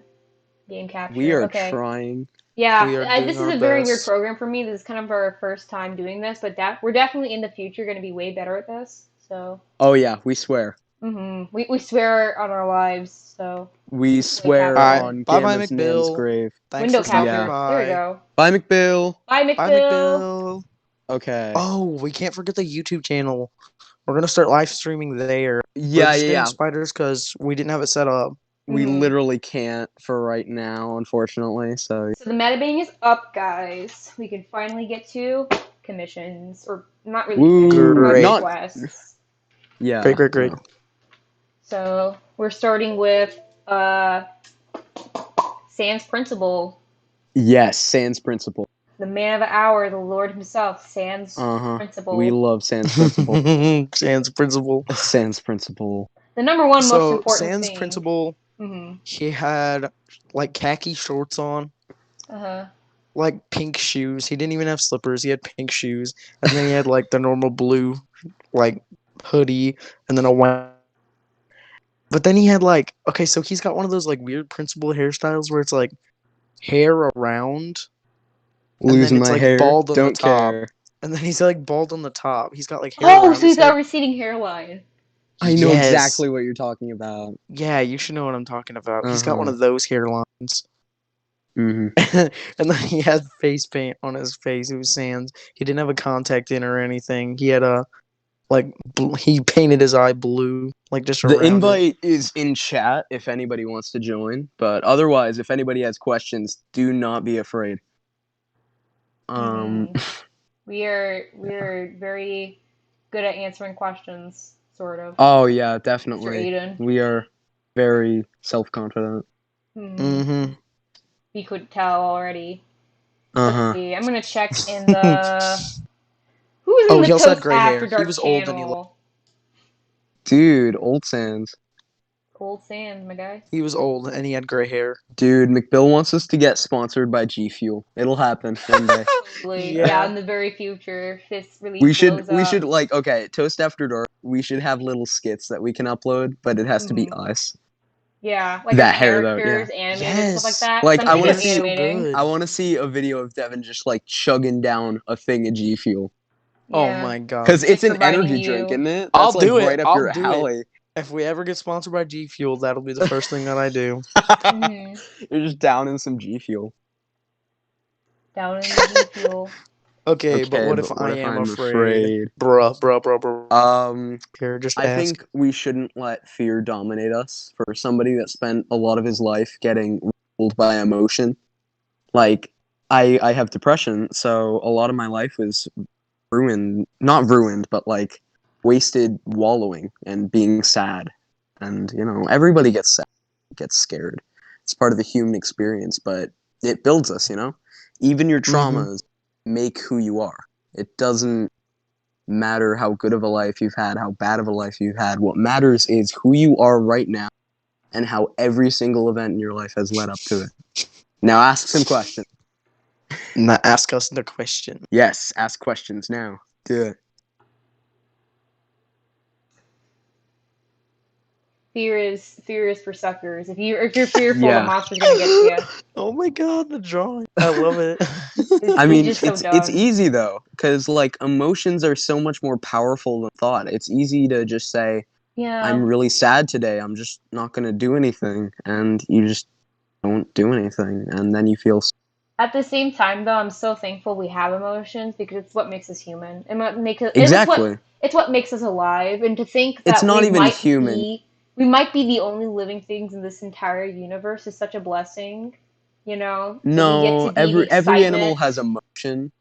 Game capture. We are okay. trying. Yeah, We are doing this is our a very weird best. program for me. This is kind of our first time doing this, but we're definitely in the future going to be way better at this. So, Oh yeah, we swear. we swear on our lives. So, We swear capture. on Bye-bye, Gamma's Nan's McBill. grave. Thanks window for stopping capture. Yeah. There we by. go. Bye, McBill. Bye, Bye, McBill. McBill. Okay. Oh, we can't forget the YouTube channel. We're gonna start live streaming there. We're Yeah, just yeah, doing yeah. spiders because we didn't have it set up. We Mhm. literally can't for right now, unfortunately. So So the metabank is up, guys. We can finally get to commissions, or not really Woo. commissions, but Great. Not- requests. yeah. Great. no. So we're starting with Sans Principle, Yes, Sans Principle. the man of the hour, the Lord himself, Sans Uh-huh. Principle. We love Sans Principle. Sans Principle. Sans Principle. The number one most So important Sans thing. Principle, he had like khaki shorts on, like pink shoes. He didn't even have slippers. He had pink shoes, and then he had like the normal blue, like hoodie, and then a white. But then he had like, okay, so he's got one of those like weird Principle hairstyles where it's like hair around, and then Losing it's my like hair. bald on Don't the top, care. and then he's like bald on the top. He's got like hair Oh, around so his he's got head. a receding hairline. I know Yes. exactly what you're talking about. Yeah, you should know what I'm talking about. He's got one Uh-huh. of those hairlines. Mm-hmm. And then he had face paint on his face. It was Sans. He didn't have a contact in or anything. He had a he painted his eye blue, like just The around it. invite is in chat if anybody wants to join, but otherwise, if anybody has questions, do not be afraid. We're very good at answering questions, sort of. Oh yeah, Mr. definitely. Aiden. We are very self-confident. Mm-hmm. You could tell already. Uh-huh. Let's see. I'm gonna check in the. Who is in Oh, the he also had Toast gray After hair. He Dark was old and he channel? Dude, Old Sans. Old Sans, my guy. He was old and he had gray hair. Dude, McBill wants us to get sponsored by G Fuel. It'll happen one day. Totally. Yeah. Yeah, in the very future, if this release we should blows up. like, okay, Toast After Dark, we should have little skits that we can upload, but it has to be us. Yeah, like That our hair, though, characters, animated and stuff like Yes. that. Like, Some I wanna videos see- animating. I want to see a video of Devin just like chugging down a thing of G Fuel. Oh Yeah. my god. Because it's an providing energy you- drink, isn't it? I'll That's like do it. right up I'll your do it. alley. If we ever get sponsored by G Fuel, that'll be the first thing that I do. Mhm. You're just down in some G Fuel. Down in the G Fuel. Okay, but what if I am I'm afraid? Bruh. Here, just I ask. think we shouldn't let fear dominate us. For somebody that spent a lot of his life getting ruled by emotion, like I have depression, so a lot of my life was not ruined, but like wasted wallowing and being sad. And everybody gets sad, gets scared. It's part of the human experience, but it builds us. Even your traumas make who you are. It doesn't matter how good of a life you've had, how bad of a life you've had. What matters is who you are right now and how every single event in your life has led up to it. Now ask some questions. Now ask us the question. Yes, ask questions now. Do it. Fear is for suckers. If you're fearful, Yeah. the monster's gonna get to you. Oh my god, the drawing. I love it. I mean, just so it's dumb. easy though, because like emotions are so much more powerful than thought. It's easy to just say, Yeah. I'm really sad today. I'm just not gonna do anything, and you just don't do anything, and then you feel. At the same time, though, I'm so thankful we have emotions because it's what makes us human. And what makes us Exactly. It's what makes us alive. And to think that It's not we even might human. we might be the only living things in this entire universe is such a blessing. That we No, get to be the every animal excitement. has emotion,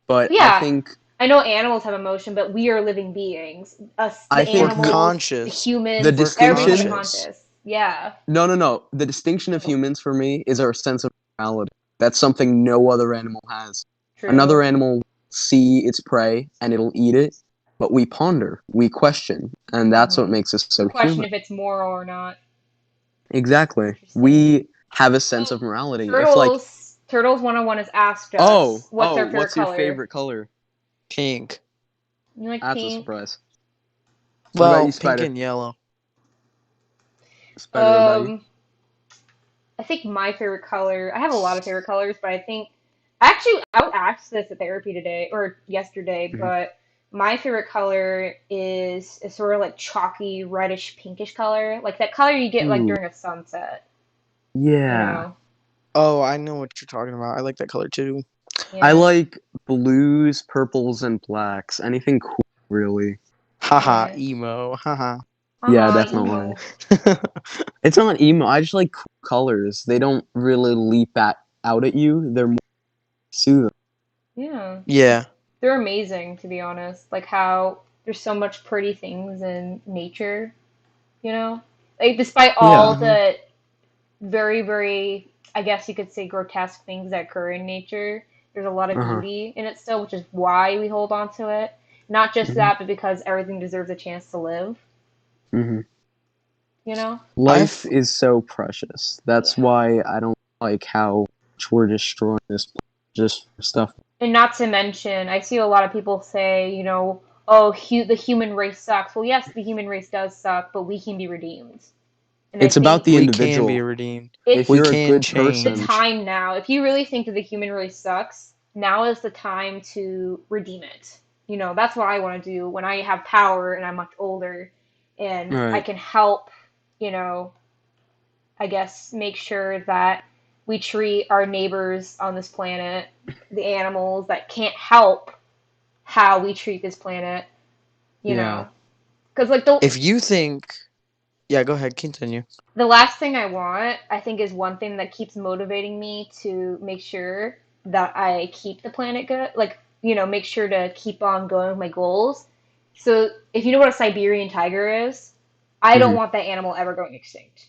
but Yeah. I think I know animals have emotion, but we are living beings. Us, the I think animals, conscious. the humans, The everyone's distinction- conscious. Yeah. no. The distinction of humans for me is our sense of morality. That's something no other animal has. True. Another animal will see its prey and it'll eat it, but we ponder, we question, and that's what Mhm. makes us so Question human. if it's moral or not. Exactly. Interesting. We have a sense of Oh, morality. If like, Turtles 101 has asked us what's our favorite what's your color. favorite color? Pink. You like That's a pink? surprise. What about Well, you, pink Spider? and yellow. Spider, what about you? I think my favorite color, I have a lot of favorite colors, but I think, actually, I was asked this at therapy today, or yesterday, Mhm. but my favorite color is a sort of like chalky, reddish, pinkish color. Like that color you get like Ooh. during a sunset, Yeah. Oh, I know what you're talking about. I like that color too. Yeah. I like blues, purples, and blacks. Anything cool, really. Haha, Yeah. emo. Haha. Yeah, Uh-huh, definitely. emo. It's not emo. I just like cool colors. They don't really leap out at you. They're more soothing. Yeah. Yeah. They're amazing, to be honest. Like how there's so much pretty things in nature, you know? Like despite all Yeah. the very, very, I guess you could say grotesque things that occur in nature, there's a lot of Uh-huh. beauty in it still, which is why we hold on to it. Not just Mhm. that, but because everything deserves a chance to live, hmm you know? Life is so precious. That's Yeah. why I don't like how much we're destroying this planet just for stuff. And not to mention, I see a lot of people say, you know, oh, the human race sucks. Well, yes, the human race does suck, but we can be redeemed. And I It's about think the We can be individual. redeemed. it's If We you're a can good the person, change. time now. If you really think that the human race sucks, now is the time to redeem it. You know, that's what I want to do when I have power and I'm much older and I right? can help, you know, I guess make sure that we treat our neighbors on this planet, the animals that can't help how we treat this planet, you Yeah. know. Because, like, the If you think, yeah, go ahead, continue. the last thing I want, I think, is one thing that keeps motivating me to make sure that I keep the planet good. Like, you know, make sure to keep on going with my goals. So, if you know what a Siberian tiger is, I don't hmm want that animal ever going extinct.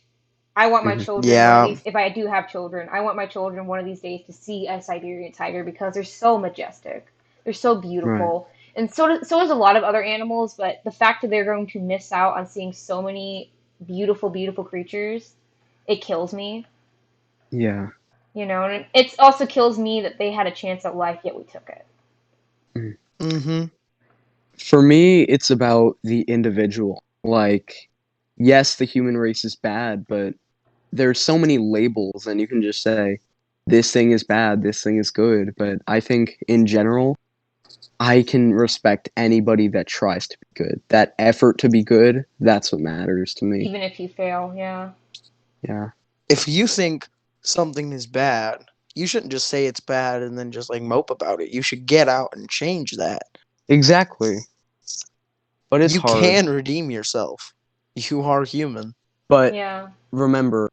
I want my hmm children one of Yeah. these, if I do have children, I want my children one of these days to see a Siberian tiger because they're so majestic. They're so Right. beautiful. And so is a lot of other animals, but the fact that they're going to miss out on seeing so many beautiful, beautiful creatures, it kills me, Yeah. you know, and it also kills me that they had a chance at life, yet we took it. Mhm. Mm-hmm. For me, it's about the individual. Like, yes, the human race is bad, but there's so many labels, and you can just say, this thing is bad, this thing is good. But I think in general, I can respect anybody that tries to be good. That effort to be good, that's what matters to me. Even if you fail, yeah. Yeah. If you think something is bad, you shouldn't just say it's bad and then just like mope about it. You should get out and change that. Exactly. But it's You hard. can redeem yourself. You are human. But Yeah. remember,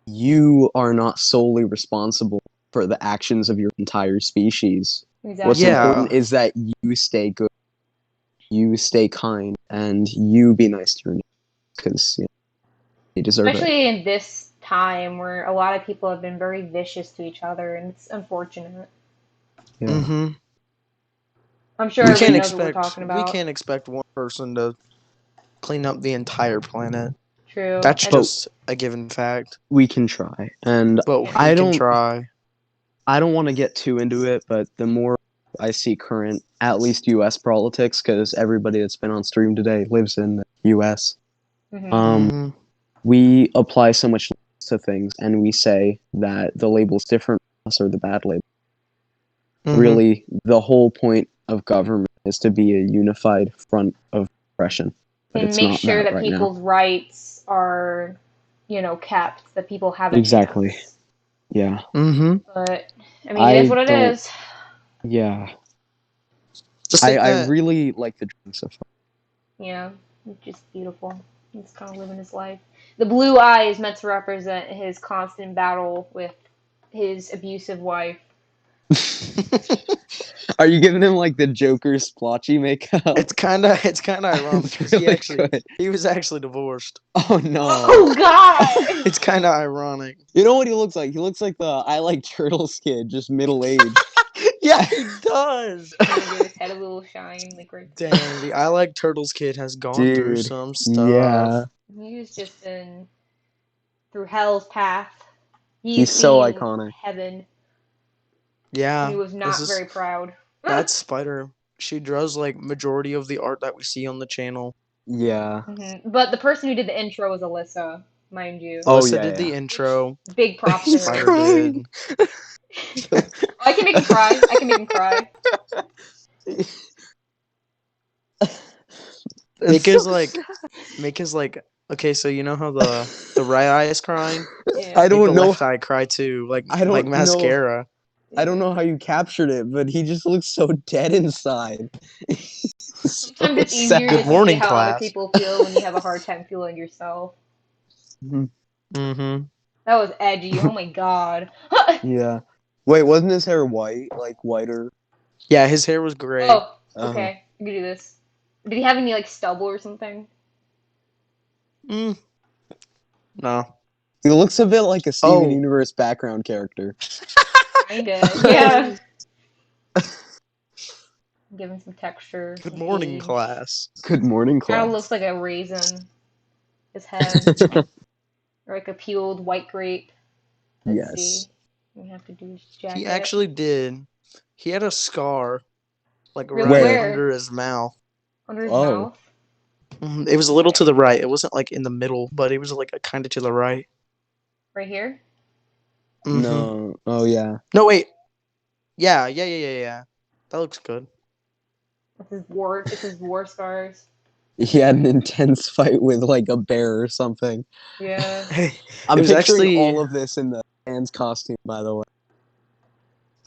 you are not solely responsible for the actions of your entire species. Exactly. What's Yeah. important is that you stay good, you stay kind, and you be nice to your neighbors because they deserve it. Especially in this time where a lot of people have been very vicious to each other, and it's unfortunate. Yeah. Mm-hmm. I'm sure We We everybody can't keep knows what we're expect talking we about. can't expect one person to clean up the entire planet. True. That's And But just a given fact. we can try, and But Yeah. we I can don't try. want to get too into it, but the more I see current, at least U.S. politics, because everybody that's been on stream today lives in the U.S. hmm Mm-hmm. We apply so much to things, and we say that the label's different from us or the bad label. Mm-hmm. Really, the whole point of government is to be a unified front of oppression, but And it's make not sure that that right now. people's rights are, you know, kept, that people have a Exactly. chance. Yeah. Mm-hmm. But, I mean, it is what it don't- is. Yeah. Just think I that really like the drawing so far. Yeah. It's just beautiful. He's kind of living his life. The blue eye is meant to represent his constant battle with his abusive wife. Are you giving him like the Joker splotchy makeup? it's kinda ironic because Really good. he was actually divorced. Oh no. Oh, God! It's kinda ironic. You know what he looks like? He looks like the I Like Turtles kid, just middle aged. Yeah, he does. Trying to give his head a little shine, like right. Dang, the I Like Turtles kid has gone through Dude, some stuff. yeah. He's just been through hell's path. He's He's so seen iconic. heaven. Yeah, He was this not is very proud. that's Spider. She draws like majority of the art that we see on the channel. Yeah. But the person who did the intro was Alyssa, mind you. Oh, Alyssa yeah, did the yeah. intro. Big props to her. Spider crying. did. I can make him cry. I can make him cry. Make It's his so like sad. make his like okay, so you know how the right eye is crying? Yeah. I Make the don't know. left eye cry too, like I don't know. mascara. I don't know how you captured it, but he just looks so dead inside. Sometimes it's easier Good just to see morning, how other class. people feel when you have a hard time feeling yourself. Mm-hmm. That was edgy. Oh my god. Yeah. Wait, wasn't his hair white? Like whiter? Yeah, his hair was gray. Oh, Uh-huh. okay. I can do this. Did he have any like stubble or something? Mm. No. He looks a bit like a Steven Oh. Universe background character. Kinda. Yeah. Give him some texture. Good some morning, age. class. Good morning, Kind of class. looks like a raisin. His head. Or like a peeled white grape. Let's Yes. see. We have to do his jacket. He actually did. He had a scar, like Really? right Where? under his mouth. Under his Oh. mouth. It was a little to the right. It wasn't like in the middle, but it was like kind of to the right. Right here. Mhm. No. Oh, yeah. No, wait. Yeah. That looks good. It's his war scars. He had an intense fight with like a bear or something. Yeah. Hey, I'm it was picturing actually all of this in the man's costume, by the way.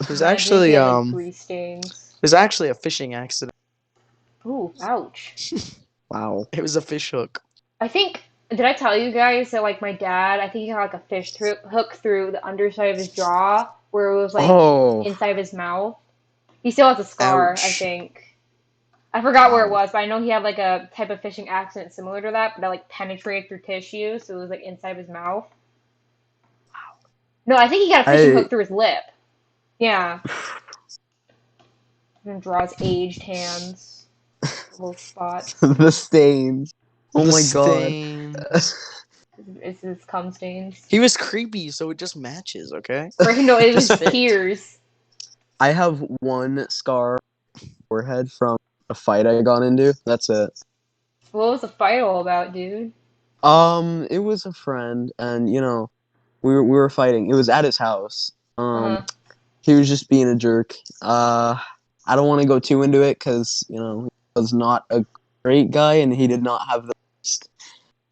it was Imagine actually he had, like, grease stains. it was actually a fishing accident. Ooh, ouch. Wow. It was a fish hook. I think, did I tell you guys that, like, my dad, I think he got, like, a fish hook through the underside of his jaw, where it was, like, Oh. inside of his mouth. He still has a scar, I Ouch. think. I forgot where it Wow. was, but I know he had, like, a type of fishing accident similar to that, but that, like, penetrated through tissue, so it was, like, inside of his mouth. No, I think he got a fishing hook through his lip. Yeah. And draws aged hands. Little spots. The stains. Oh The my god. stains. It's his cum stains. He was creepy, so it just matches, okay? Right, no, it was Just fit. tears. I have one scar on my forehead from a fight I got into. That's it. What was the fight all about, dude? It was a friend, and you know, we were fighting. It was at his house. Uh-huh. He was just being a jerk. I don't want to go too into it because you know he was not a great guy, and he did not have the best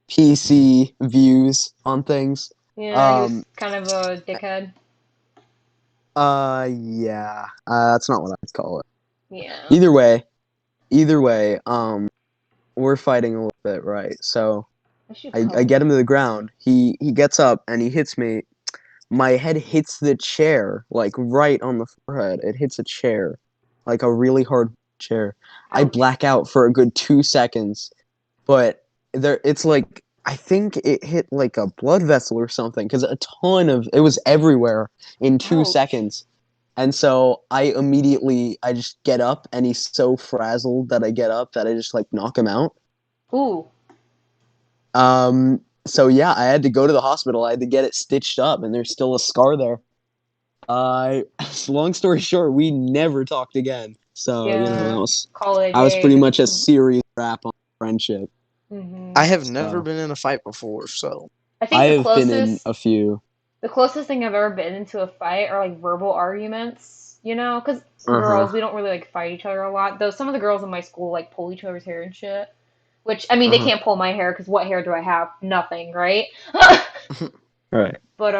PC views on things. Yeah, he was kind of a dickhead. Yeah. That's not what I'd call it. Yeah. Either way, we're fighting a little bit, right? So I get him to the ground. He gets up and he hits me. My head hits the chair, like right on the forehead. It hits a chair, like a really hard chair. I Ouch. black out for a good 2 seconds, but it's like I think it hit like a blood vessel or something because it was everywhere in 2 Ouch. seconds. And so I just get up and he's so frazzled that I get up that I just like knock him out. Ooh. So yeah, I had to go to the hospital. I had to get it stitched up and there's still a scar there. Long story short, we never talked again. So, you know, Yeah. Call it a I was day. pretty much a serious wrap on friendship. Mhm. I have never So- been in a fight before, so I think I the have closest been in a few. the closest thing I've ever been into a fight are like verbal arguments, you know, because Uh-huh. girls, we don't really like fight each other a lot. Though some of the girls in my school like pull each other's hair and shit. Which I mean, they Uh-huh. can't pull my hair because what hair do I have? Nothing, right? Right. But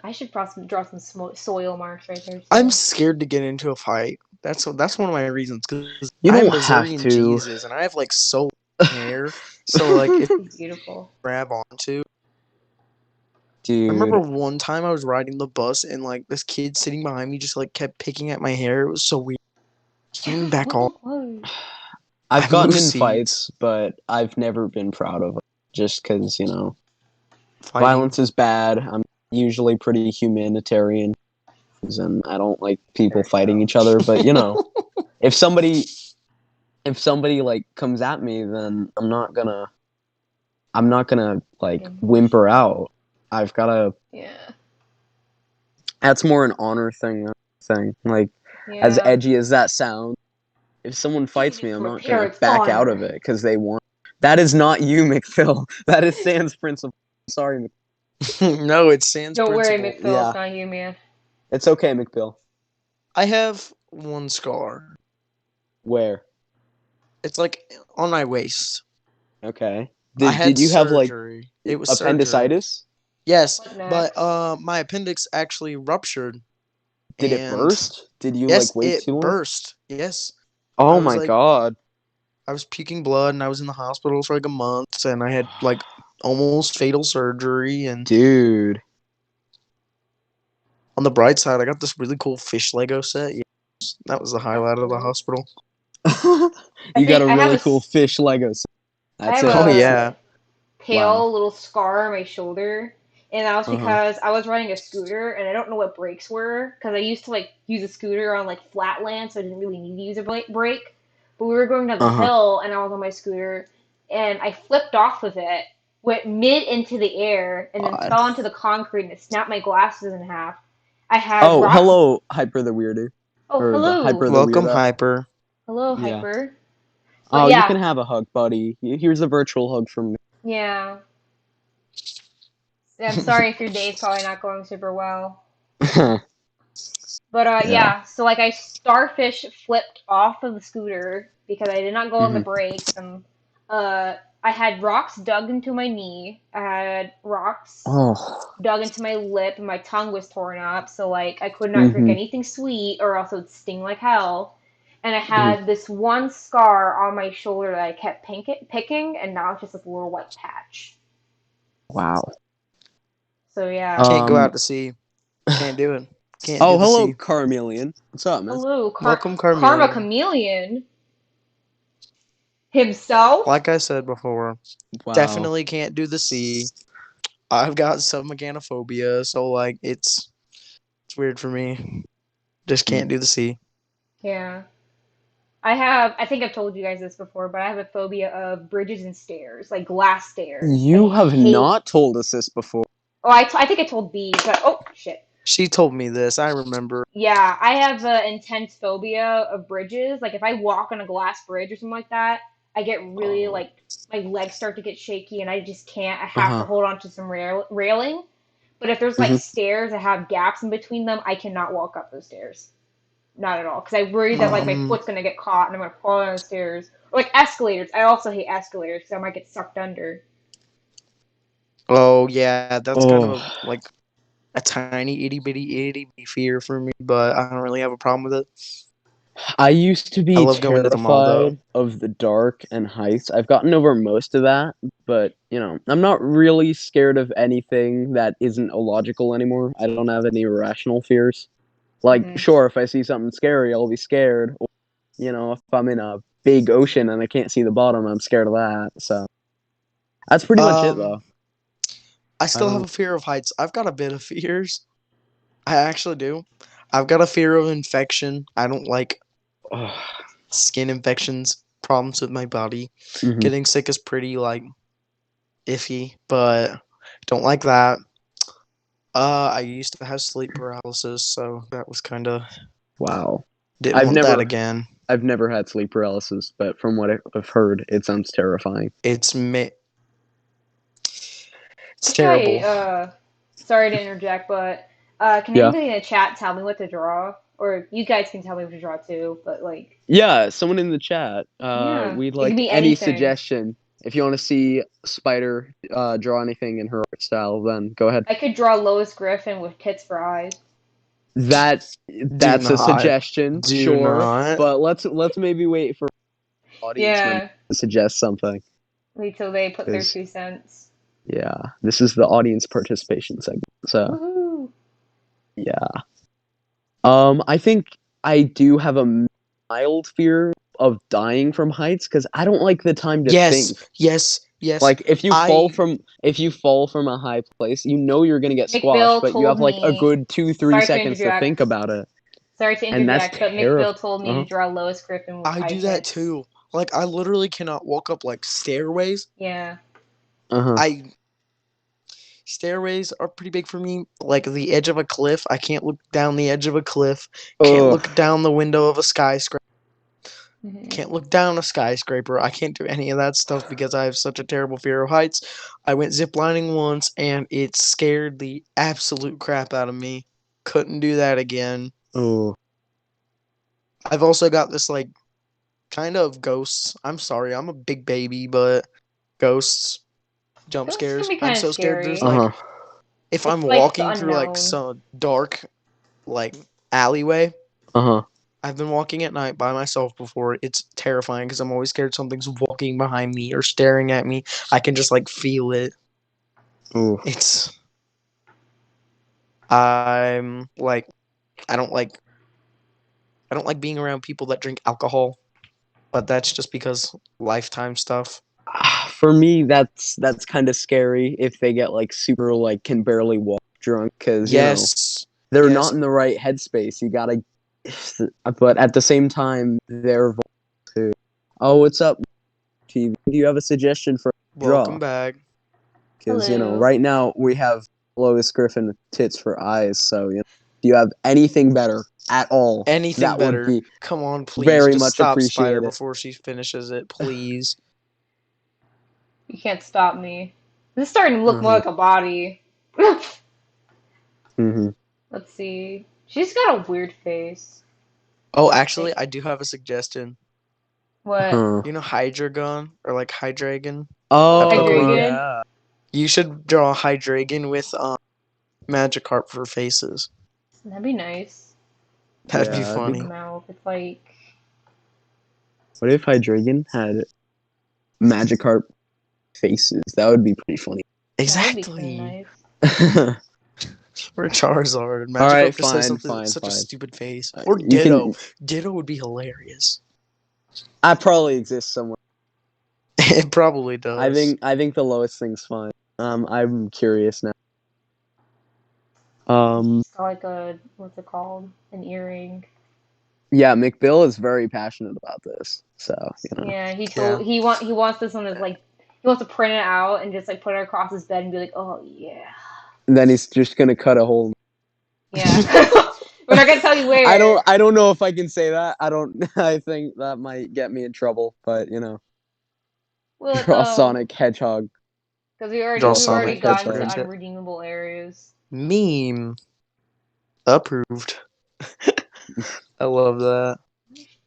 I should draw some soil marks right there. I'm so. scared to get into a fight. That's one of my reasons because You I'm don't have Missourian to. Jesus and I have like so hair. So like if It's beautiful. grab onto. Dude. I remember one time I was riding the bus and like this kid sitting behind me just like kept picking at my hair. It was so weird. Came back on. I've I've gotten moved in seats. fights, but I've never been proud of it. Just because, you know, Fighting. violence is bad. I'm usually pretty humanitarian. and I don't like people fighting each other. But you know, if somebody like comes at me, then I'm not gonna like whimper out. I've gotta. Yeah. That's more an honor thing. Like, as Yeah. edgy as that sounds, if someone fights me, I'm For not gonna parents' back out honor. of it because they want. That is not you, McPhil. That is Sans principle. Sorry, No, it's Sans Don't worry, principle. McPhil, Yeah. it's not you, man. it's okay, McPhil. I have one scar. Where? It's like on my waist. Okay. I had Did you have like surgery. It was surgery. appendicitis? Yes, What but next? my appendix actually ruptured. Did it and burst? Did you Yes, like wait it too long? burst. Yes, Oh I was my like, god, I was puking blood, and I was in the hospital for like a month, and I had like almost fatal surgery. And dude. on the bright side, I got this really cool fish Lego set. Yes, that was the highlight of the hospital. You got a I have really a cool s- fish Legos. I That's have it. Oh a yeah. pale Wow. little scar on my shoulder, and that was Uh-huh. because I was riding a scooter and I don't know what brakes were because I used to like use a scooter on like flat land, so I didn't really need to use a brake. But we were going down the Uh-huh. hill and I was on my scooter and I flipped off of it, went mid into the air, and then God. fell onto the concrete and it snapped my glasses in half. I had Oh, rocks. hello, Hyper the Weirder. Oh, Or the hello. Hyper the Welcome, Weirdo. Hyper. Hello, Yeah. Hyper. Oh, But you yeah, can have a hug, buddy. Here's a virtual hug from me. yeah. I'm sorry if your day's probably not going super well. But Yeah. yeah, so like I starfish flipped off of the scooter because I did not go on the Mhm. brakes, and I had rocks dug into my knee. I had rocks Oh. dug into my lip, and my tongue was torn up. So like I could not drink Mhm. anything sweet, or else it would sting like hell. And I Mhm. had this one scar on my shoulder that I kept picking, and now it's just this little white patch. Wow. So yeah. Can't go out to sea. Can't do it. Can't do Oh, the hello, sea. Carmeleon. What's up, man? Hello, Welcome, Karma Carmeleon. Chameleon himself. Like I said before, Wow. definitely can't do the sea. I've got submechanophobia, so like it's weird for me. Just can't do the sea. Yeah. I think I've told you guys this before, but I have a phobia of bridges and stairs, like glass stairs. You I have hate. not told us this before. Oh, I think I told B, but oh shit. She told me this. I remember. Yeah, I have an intense phobia of bridges. Like if I walk on a glass bridge or something like that, I get really like my legs start to get shaky and I just can't. I have to hold on to some railing. But if there's like Mhm. stairs that have gaps in between them, I cannot walk up those stairs. Not at all, because I worry that like my foot's gonna get caught and I'm gonna fall down the stairs. Or like escalators. I also hate escalators because I might get sucked under. Oh yeah, that's kind of Oh. like a tiny itty bitty fear for me, but I don't really have a problem with it. I used to I be love going to the mall, though. terrified of the dark and heights. I've gotten over most of that, but you know, I'm not really scared of anything that isn't illogical anymore. I don't have any irrational fears. Like, Mhm. sure, if I see something scary, I'll be scared. Or, you know, if I'm in a big ocean and I can't see the bottom, I'm scared of that. So that's pretty much it, though. I still have a fear of heights. I've got a bit of fears. I actually do. I've got a fear of infection. I don't like skin infections, problems with my body. Mhm. Getting sick is pretty like iffy, but don't like that. I used to have sleep paralysis, so that was kind of Wow. didn't I've want that never- again. I've never had sleep paralysis, but from what I've heard, it sounds terrifying. It's Okay, terrible. sorry to interject, but can Yeah. anybody in the chat tell me what to draw? Or you guys can tell me what to draw too, but like Yeah, someone in the chat. Yeah, We'd it could like be any anything. suggestion. If you want to see Spider draw anything in her art style, then go ahead. I could draw Lois Griffin with tits for eyes. That's a not. suggestion, Do sure. not. But let's maybe wait for the audience Yeah, to suggest something. wait till they put their 'Cause- 2 cents. Yeah, this is the audience participation segment. So Woohoo! yeah. I think I do have a mild fear of dying from heights because I don't like the time to Yes, think. yes, Yes. Like if you fall I from a high place, you know you're gonna get squashed, McBill but you have told like a me. good 2-3 Sorry to seconds to think interject. about it, Sorry to and that's interject, but terrifying. McBill told me Uh-huh. to draw Lois Griffin with I high do that tits. too. Like I literally cannot walk up like stairways. Yeah. Uh-huh. Stairways are pretty big for me. Like the edge of a cliff, I can't look down the edge of a cliff. Can't Ugh. look down the window of a skyscraper. Mhm. Can't look down a skyscraper. I can't do any of that stuff because I have such a terrible fear of heights. I went ziplining once and it scared the absolute crap out of me. Couldn't do that again. Oh. I've also got this like kind of ghosts. I'm sorry, I'm a big baby, but ghosts, jump Ghosts can scares. be I'm kinda so scared there's scary. like Uh-huh. if It's I'm like the walking through like unknown. some dark like alleyway. Uh-huh. I've been walking at night by myself before. It's terrifying because I'm always scared something's walking behind me or staring at me. I can just like feel it. Ooh. It's I'm like I don't like I don't like being around people that drink alcohol, but that's just because lifetime stuff. For me, that's kind of scary if they get like super like can barely walk drunk because Yes. they're Yes. not in the right headspace. You gotta, but at the same time, they're vulnerable too. Oh, what's up, TV? Do you have a suggestion for a Welcome draw? back. Because Hello. right now we have Lois Griffin with tits for eyes. So do you have anything better at all? Anything that better. would be Come on, please. very Just much stop Spider appreciated. before she finishes it, please. You can't stop me. This is starting to look more like a body. Mm-hmm. Let's see. She's got a weird face. Oh, actually, I do have a suggestion. What? Huh. You know Hydreigon or like Hydreigon? Oh, Pokemon? Hydreigon? yeah. You should draw a Hydreigon with Magikarp for faces. That'd be nice. That'd be Yeah, that'd be funny. Mouth. It's like. What if Hydreigon had Magikarp faces? That would be pretty funny. That would be kinda Exactly. nice. Or Charizard. Magikarp Alright, just has fine, such a fine. stupid face. Or You Ditto. can. Ditto would be hilarious. I probably exist somewhere. It probably does. I think the lowest thing's fine. I'm curious now. It's got like a. What's it called? An earring. Yeah, McBill is very passionate about this. So Yeah, he wants this on his like. He wants to print it out and just like put it across his bed and be like, oh yeah. And then he's just gonna cut a hole. Yeah. We're not gonna tell you where. I don't know if I can say that. I don't. I think that might get me in trouble. But Will it draw though? Sonic Hedgehog. Because we've already Sonic gotten to Hedgehog. unredeemable areas. Meme. Approved. I love that.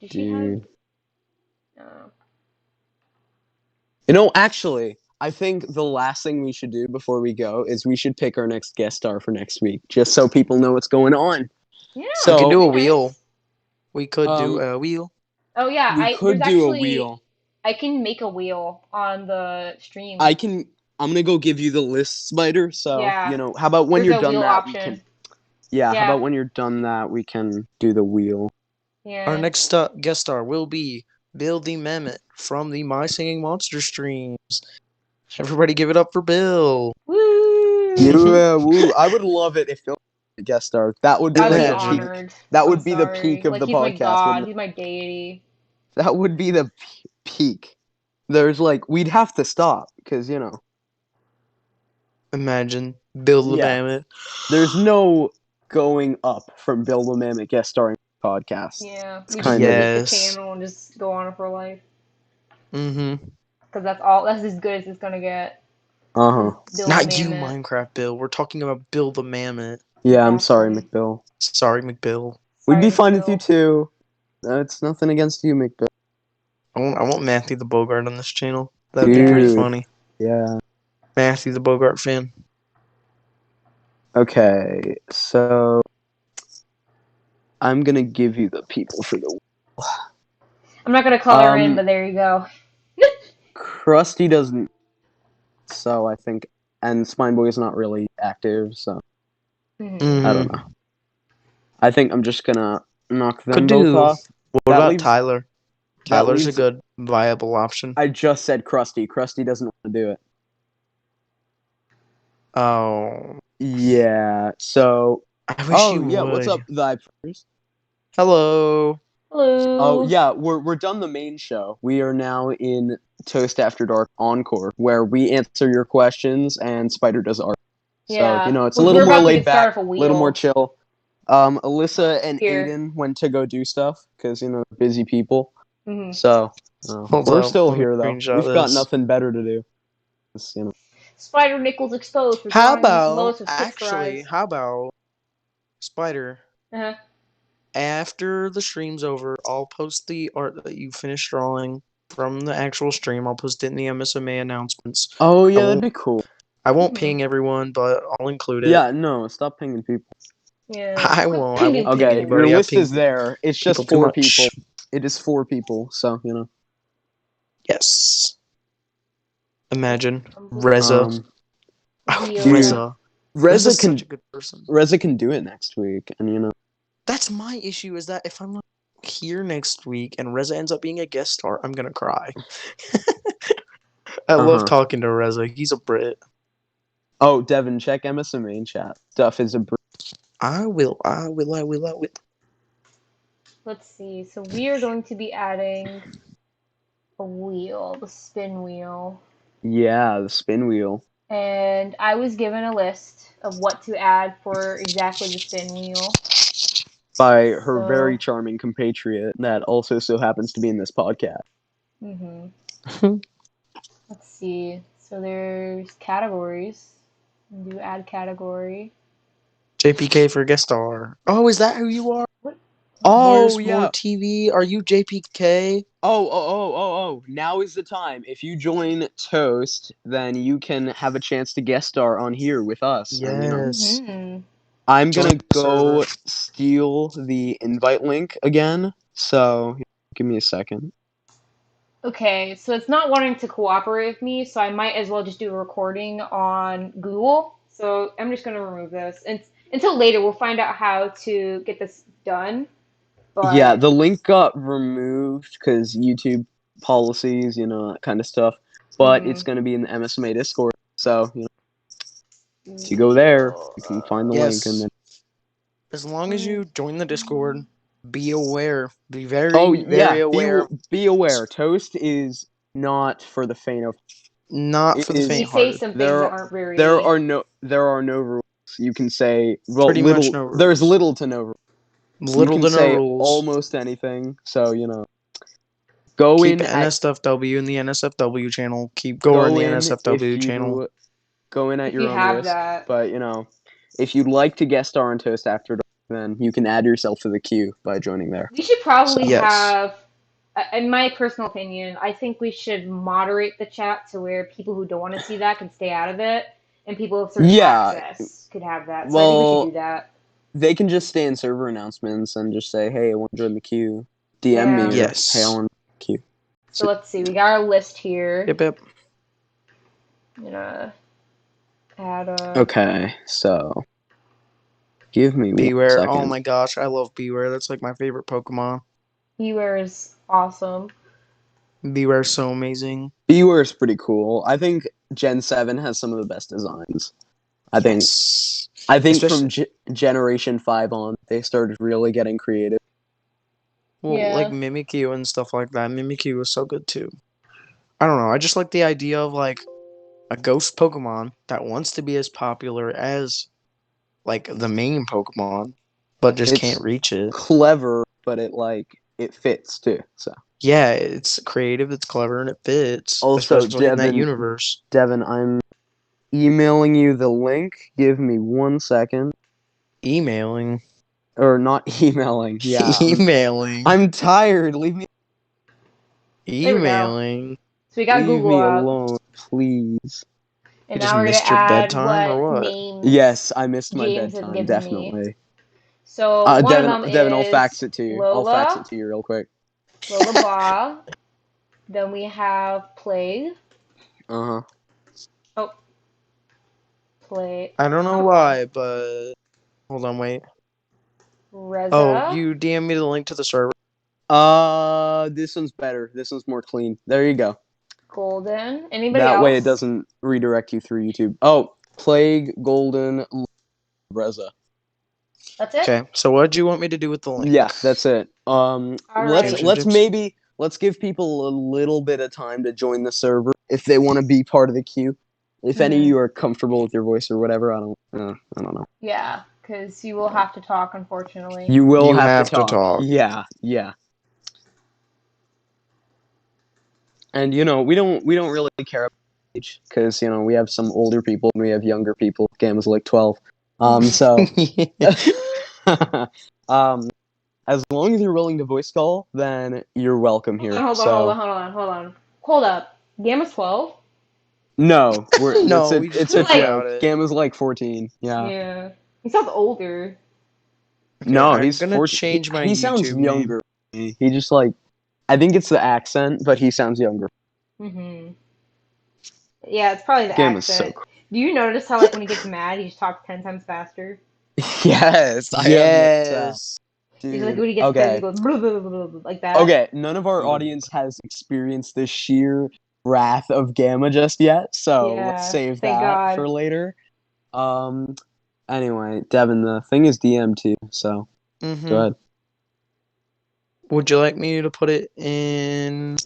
Did she have? Dude. No. Actually, I think the last thing we should do before we go is we should pick our next guest star for next week, just so people know what's going on. Yeah. So- We could do a that'd be wheel. nice. We could do Um, a wheel. Oh yeah, We could there's do actually, a wheel. I can make a wheel on the stream. I'm gonna go give you the list, Spider. So Yeah. how about when There's you're a done wheel that, we option. can. Yeah, Yeah. how about when you're done that, we can do the wheel. Yeah. Our next guest star will be Bill the Mammoth from the My Singing Monster streams. Everybody give it up for Bill. Woo! Yeah, woo. I would love it if Bill was a guest star. That would be I would be the Imagine. peak. honored. That I'm would be the sorry. peak of like, the he's my podcast, god. wouldn't it? He's my deity. That would be the peak. There's we'd have to stop because Imagine Bill the Yeah. Mammoth. there's no going up from Bill the Mammoth guest starring podcast. Yeah. It's We kind just of- delete the Yes. channel and just go on for life. Mm-hmm. Because that's as good as it's gonna get. Uh-huh. Bill Not the you, Mammoth. Minecraft Bill. We're talking about Bill the Mammoth. Yeah, I'm sorry, Exactly. McBill. Sorry, McBill. We'd be Sorry, fine with you Bill. too. It's nothing against you, McBill. I want Matthew the Bogart on this channel. That'd be pretty Dude. funny. Yeah. Matthew the Bogart fan. Okay, so I'm gonna give you the people for the I'm not gonna color in, Um, but there you go. Krusty doesn't. So I think, and Spineboy is not really active, so Mhm. I don't know. I think I'm just gonna knock them Could both do. off. What That about leaves- Tyler? Tyler's a leaves- good viable option. I just said Krusty. Krusty doesn't want to do it. Oh, Yeah. So. I wish Oh you yeah. would. What's up, the Ipers? Hello. Hello. Oh yeah, we're done the main show. We are now in Toast After Dark Encore, where we answer your questions and Spider does art. Yeah. So it's a We're little more about to laid get started back, with a a little more wheel. chill. Alyssa and Here. Aiden went to go do stuff because busy people. Mhm. So Hold we're up, still let me here though. screenshot We've got this. nothing better to do. Just, Spider Nichols exposed for How drawing about Lois with 6 actually? fries. How about Spider? Uh-huh. After the stream's over, I'll post the art that you finished drawing from the actual stream. I'll post it in the MSMA announcements. Oh yeah, won't- that'd be cool. I won't Mhm. ping everyone, but I'll include it. Yeah, no, stop pinging people. Yeah. I Quit won't. I pinging won't ping Okay, people. anybody. your I list ping is there. It's just people too 4 much. people. It is 4 people, so Yes. Imagine Reza. Um, Wheel. Dude. Reza. Reza Reza's can such a good person. Reza can do it next week, and That's my issue. Is that if I'm not here next week and Reza ends up being a guest star, I'm gonna cry. I love Uh-huh. talking to Reza. He's a Brit. Oh, Devin, check MSMA in chat. Duff is a I will. Let's see. So we are going to be adding a wheel, the spin wheel. Yeah, the spin wheel. And I was given a list of what to add for exactly the spin wheel. By her So- very charming compatriot that also so happens to be in this podcast. Let's see. So there's categories. Do add category. JPK for guest star. Oh, is that who you are? Oh, Where's yeah. more TV? Are you JPK? Oh. Now is the time. If you join Toast, then you can have a chance to guest star on here with us. And, Yes. Mhm. I'm gonna Join the go server. steal the invite link again. So give me a second. Okay, so it's not wanting to cooperate with me, so I might as well just do a recording on Google. So I'm just going to remove this. And until later, we'll find out how to get this done. But Yeah, the link got removed because YouTube policies, that kind of stuff. But it's gonna be in the MSMA Discord. So if you go there, you can find the link and Yes. then. As long as you join the Discord, be aware. Be very, Oh yeah, very aware. Be aware. Toast is not for the faint of. Not It for the is- we say faint-hearted. some things There- that aren't very. There are no rules. You can say Pretty much little. no There's rules. little to no rules. Little you to can no say rules. almost anything. So go Keep in at NSFW in the NSFW channel. Keep going in the NSFW channel. Go in at If your you own have risk. that. But if you'd like to guest star on Toast After Dark, then you can add yourself to the queue by joining there. We should probably Yes. have, in my personal opinion, I think we should moderate the chat to where people who don't want to see that can stay out of it, and people with certain Yeah. access could have that. So I think Well, we should do that. They can just stay in server announcements and just say, "Hey, I want to join the queue." DM me. Yeah. Or, Yes. Hey, I want the queue. So let's see. We got our list here. Yep. I'm gonna add a. Okay, so give me one Beware. second. Oh my gosh, I love Beware. That's like my favorite Pokemon. Beware is awesome. Beware's so amazing. Beware is pretty cool. I think Gen 7 has some of the best designs. I think Yes. from Generation 5 on, they started really getting creative. Well, Yeah. like Mimikyu and stuff like that. Mimikyu was so good too. I don't know. I just like the idea of like a ghost Pokemon that wants to be as popular as like the main Pokemon, but just It's can't reach it. Clever, but it fits too. So Yeah, it's creative, it's clever, and it fits. Also, especially in that Devin- universe. Devin, I'm emailing you the link. Give me 1 second. Emailing. Or not emailing. Yeah. Emailing. I'm tired. Leave me There we go. Emailing. So we got leave Google me up, alone, please. and You just now we're missed gonna your add bedtime or what? names. Yes, I missed my James has bedtime. given me. Definitely. So one Devin, of them Devin, is I'll fax it to you. I'll fax Lola. it to you real quick. Lola Ba. Then we have Plague. Uh huh. Play I don't know why, but hold on, wait. Reza. Oh, you DM me the link to the server. This one's better. This one's more clean. There you go. Golden. Anybody That else? way it doesn't redirect you through YouTube. Oh, Plague, Golden, Reza. That's it? Okay, so what do you want me to do with the link? Yeah, that's it. Alright. Let's give people a little bit of time to join the server if they want to be part of the queue. If any of you are comfortable with your voice or whatever, I don't know. Yeah, because you will have to talk, unfortunately. You will You have to have to talk. talk. Yeah. And we don't really care about age because we have some older people and we have younger people. Gamma's like 12. So as long as you're willing to voice call, then you're welcome here. Hold up. Gamma's 12? No, No, it's we a just talked joke. about it. Gamma's like 14. Yeah. Yeah. He sounds older. No, I'm he's gonna 14. change my He sounds YouTube name. younger. He just I think it's the accent, but he sounds younger. Mm-hmm. Yeah, it's probably the Gamma's so accent. Do you notice how, like, when he gets mad, he just talks 10 times faster? Yes, I have noticed that. Yes. He's like, Dude, when he gets pissed, okay. he goes blah, blah, blah, blah, like that. Okay, none of our audience has experienced the sheer wrath of Gamma just yet, so Yeah, let's save thank that God. for later. Anyway, Devin, the thing is DM too, so Mhm. go ahead. Would you like me to put it in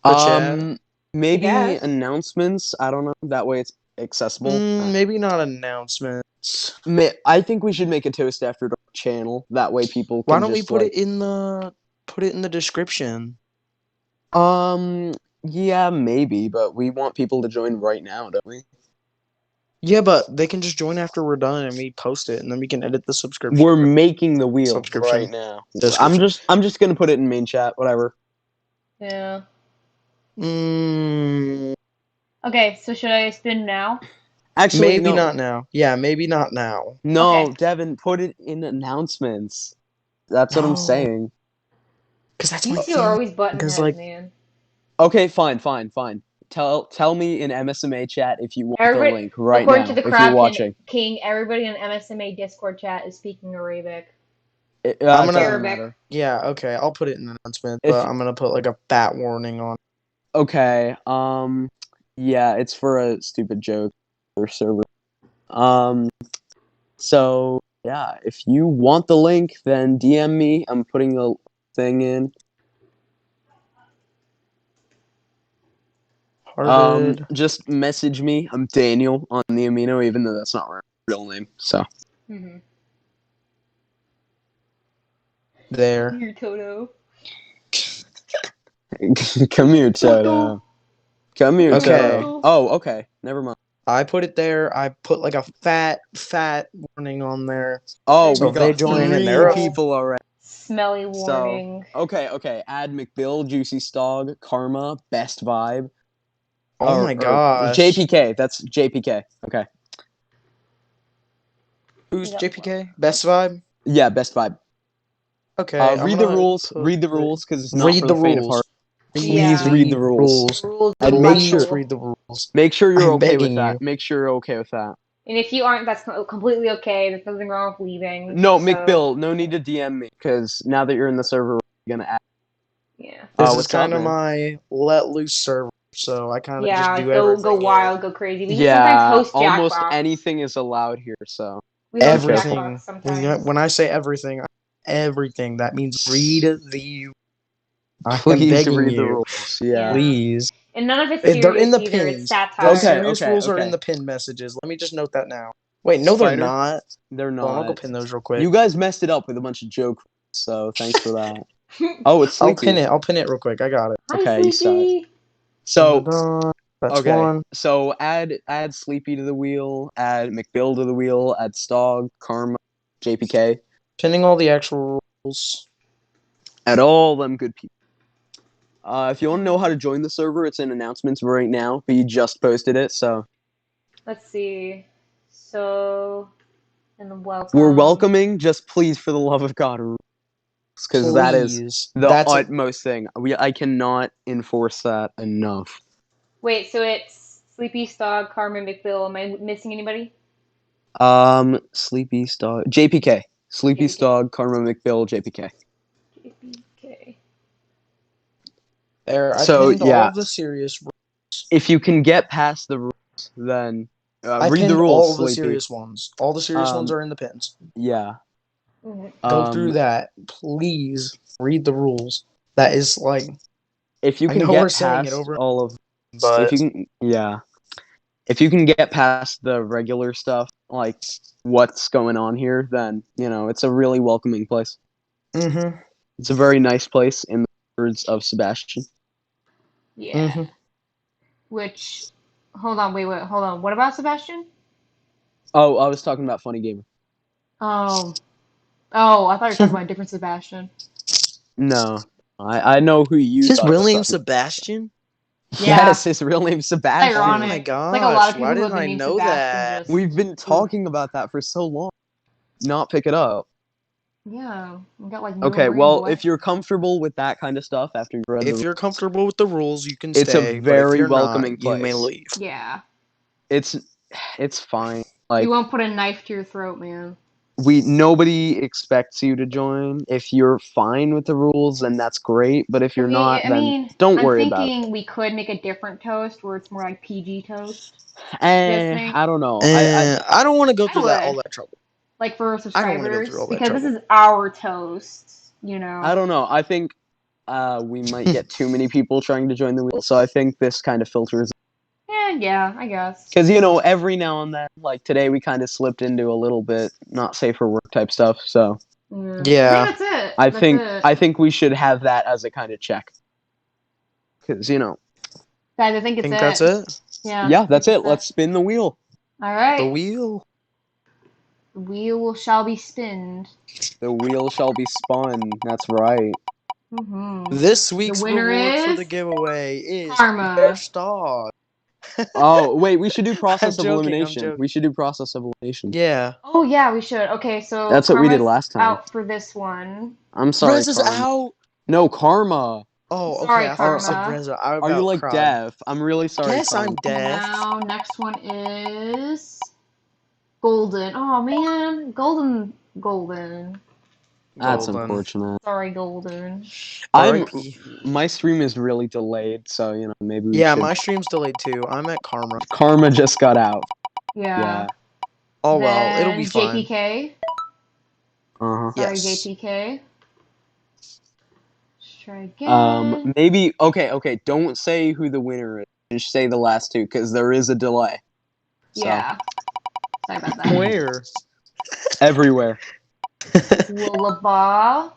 the chat? Maybe guess. announcements. I don't know. That way it's accessible. Maybe not announcements. I think we should make a toast after dark channel. That way people can Why don't we just, put it in the description? Yeah, maybe, but we want people to join right now, don't we? Yeah, but they can just join after we're done and we post it, and then we can edit the subscription. We're making the wheel Subscription. right now. Description. I'm just gonna put it in main chat, whatever. Yeah. Mm, Okay, so should I spin now? Actually, maybe no. not now. Yeah, maybe not now. No, Okay. Devin, put it in announcements. That's what I'm No. saying. Because that's You my two are always thing. button Because, heads, like, man. Okay, fine. Tell me in MSMA chat if you want the Everybody, link right according now, to the if you're Crab watching. King, everybody in MSMA Discord chat is speaking Arabic. It I'm gonna- doesn't Arabic. matter. yeah, okay, I'll put it in the announcement, If- but I'm gonna put, like, a bat warning on. Okay, yeah, it's for a stupid joke or server. So yeah, if you want the link, then DM me. I'm putting a thing in. Hearted. Just message me. I'm Daniel on the Amino, even though that's not my real name. So Mm-hmm. There. Here, Toto. come here, Toto. Come here, Okay. Toto. Oh, okay. Never mind. I put it there. I put, like, a fat warning on there. Oh, So we if they got join in, 3 they're up. people already. Smelly warning. Okay. Add McBill, Juicy Stog, Karma, Best Vibe. Oh my gosh. JPK. That's JPK. Okay. Who's Yeah. JPK? Best Vibe? Yeah, Best Vibe. Okay. Read the rules. Read the rules because it's not Read for the the faint of rules. heart. Please Yeah. read the rules. Rules And are make vital. sure- read the rules. Make sure you're I'm okay with begging that. you. Make sure you're okay with that. And if you aren't, that's completely okay. There's nothing wrong with leaving. No, so, McBill, no need to DM me because now that you're in the server, we're gonna add. Yeah. This is what's up, kind of man? my let loose server, so I kind of Yeah, just do go everything. here. wild, go crazy. We Yeah, sometimes host almost Jackbox. anything is allowed here. So We host Everything. Jackbox sometimes. When I say everything, everything. That means read the. I am please begging read the you. rules. Yeah. Please. And none of it's They're serious in the either. pins. It's The satire. Okay. serious rules are in the pin messages. Let me just note that now. Wait, no, they're Spider? not. They're Hold on, I'll go not. pin those real quick. You guys messed it up with a bunch of joke. So thanks for that. Oh, it's I'll Sleepy. pin it. I'll pin it real quick. I got it. Hi, Okay, you Sleepy. So That's okay. one. So add Sleepy to the wheel. Add McBill to the wheel. Add Stog, Karma, JPK. Pinning all the actual rules. Add all them good people. If you want to know how to join the server, it's in announcements right now. But you just posted it, so Let's see. So, and welcome. we're welcoming. Just please, for the love of God, because that is Please. the That's utmost thing. I cannot enforce that enough. Wait, so it's Sleepy, Stog, Carmen, McBill. Am I missing anybody? Sleepy Stog, JPK, Sleepy JPK. Stog, Karma McBill, JPK. JPK. There, I So, pinned all yeah. of the serious. If you can get past the rules, then I read the pinned rules, all of the Sleepy. serious ones. All the serious ones Um, are in the pins. Yeah. Go through that, please. Read the rules. That is like If you I can know we're get saying it past over, all of, but if you can, if you can get past the regular stuff, like what's going on here, then it's a really welcoming place. mm-hmm. It's a very nice place, in the words of Sebastian. Yeah. Mm-hmm. Which, hold on, wait, hold on. What about Sebastian? Oh, I was talking about Funny Gamer. Oh, I thought you were talking about a different Sebastian. No, I know who you Is his thought I real was name talking. Sebastian? Yeah. Yes, his real name's Sebastian. Oh Ironic. my It's like a lot gosh! of Why people who have didn't the I name know Sebastian that? just. We've been talking about that for so long. Not pick it up. Yeah, we got like no Okay, brain, well, boy. if you're comfortable with that kind of stuff after you've read If you're comfortable with the rules, you can It's a stay. But if very you're welcoming not, you may place. leave. Yeah. it's fine. We Like, won't put a knife to your throat, man. nobody expects you to join. If you're fine with the rules, then that's great. But if you're not, then don't I'm worry about it. thinking we could make a different toast where it's more like PG toast. You guys think? I don't know. I don't want to go I through all would. that trouble. Like for I don't want to go through subscribers, all that because this trouble. is our toast, you know. I don't know. I think we might get too many people trying to join the wheel. So I think this kind of filters. Yeah, I guess. Because every now and then, like today, we kind of slipped into a little bit not safe for work type stuff. So Yeah. I think that's it. I That's think it. I think we should have that as a kind of check. Because Guys, I think it's Think it. that's it? yeah, that's it. Let's spin the wheel. All right. The wheel. The wheel shall be spinned. The wheel shall be spun. That's right. Mm-hmm. This week's The winner reward for is the giveaway is Karma. Best Dog. Oh wait, we should do process of joking, I'm elimination. joking. We should do process of elimination. Yeah. Oh yeah, we should. Okay, so That's what we did Karma's last time. out for this one. I'm sorry, Rez is Karma. out. No, Karma. Oh, Sorry, okay. I thought you said Karma. Reza. Are you like deaf? I'm really sorry. Yes, Karma. I'm deaf. Now, next one is Golden. Oh man, Golden. That's Golden. unfortunate. Sorry, Golden. My stream is really delayed, so maybe we Yeah, should. my stream's delayed too. I'm at Karma. Karma just got out. Yeah. Oh well, it'll be Then fine. JPK. Uh-huh. Sorry, Yes. JPK. Let's try again. Maybe okay. Don't say who the winner is. Just say the last two, because there is a delay. So, Yeah. Sorry about that. Where? everywhere. Lullaby.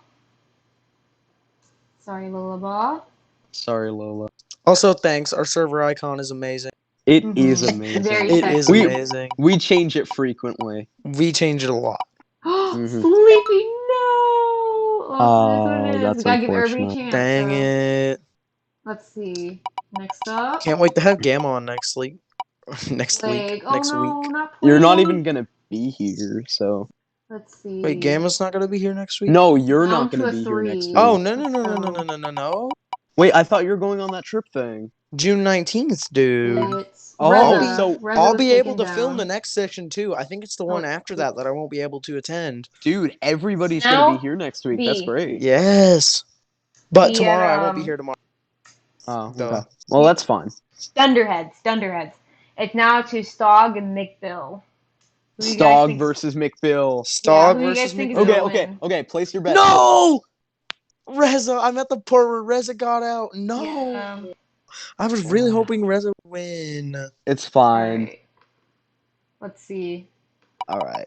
Sorry, Lullaby. Sorry, Lola. Also, thanks. Our server icon is amazing. It is amazing. Very It sexy. is amazing. We change it frequently. We change it a lot. Sleepy, no! Oh, that's what it is. that's We gotta give everybody a unfortunate. chance. Dang so. it. Let's see. Next up. Can't wait to have Gamma on next week. next Plague. week. Oh Next no, week. not You're not Plague. even gonna be here, so. Let's see. Wait, Gamma's not gonna be here next week? No, you're Down not to gonna a be here next 3. week. Oh, no. Wait, I thought you were going on that trip thing. June 19th, dude. It's Oh, Reza. so Reza I'll was be able to taken film down. the next section too. I think it's the one after that I won't be able to attend. Dude, everybody's Now, gonna be here next week. That's B. great. Yes. But Me tomorrow and, I won't be here tomorrow. Oh, Duh. okay. Well, that's fine. Dunderheads. It's now to Stog and McBill. Who do you guys Stog think- versus McBill. Stog who do you guys versus think is McBill. gonna win? Okay. Place your bet. No! Reza, I'm at the part where Reza got out. No. Yeah. I was really hoping Reza would win. It's fine. Alright. Let's see. All right.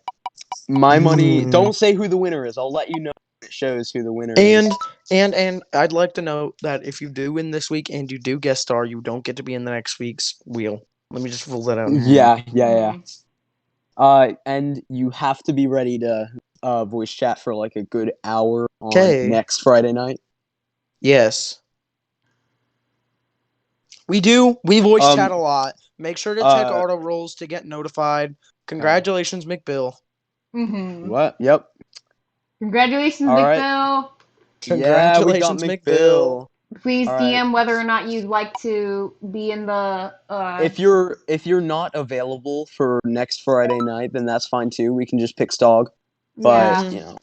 My money. Hmm. Don't say who the winner is. I'll let you know when it shows who the winner is. And I'd like to note that if you do win this week and you do guest star, you don't get to be in the next week's wheel. Let me just rule that out. Yeah. And you have to be ready to voice chat for like a good hour on next Friday night. Yes. We do. We voice chat a lot. Make sure to check auto rolls to get notified. Congratulations, McBill. Mm-hmm. What? Yep. Congratulations, All right. McBill. Congratulations, yeah, we got McBill. Please All DM whether or not you'd like to be in the. If you're not available for next Friday night, then that's fine too. We can just pick Stog. But yeah.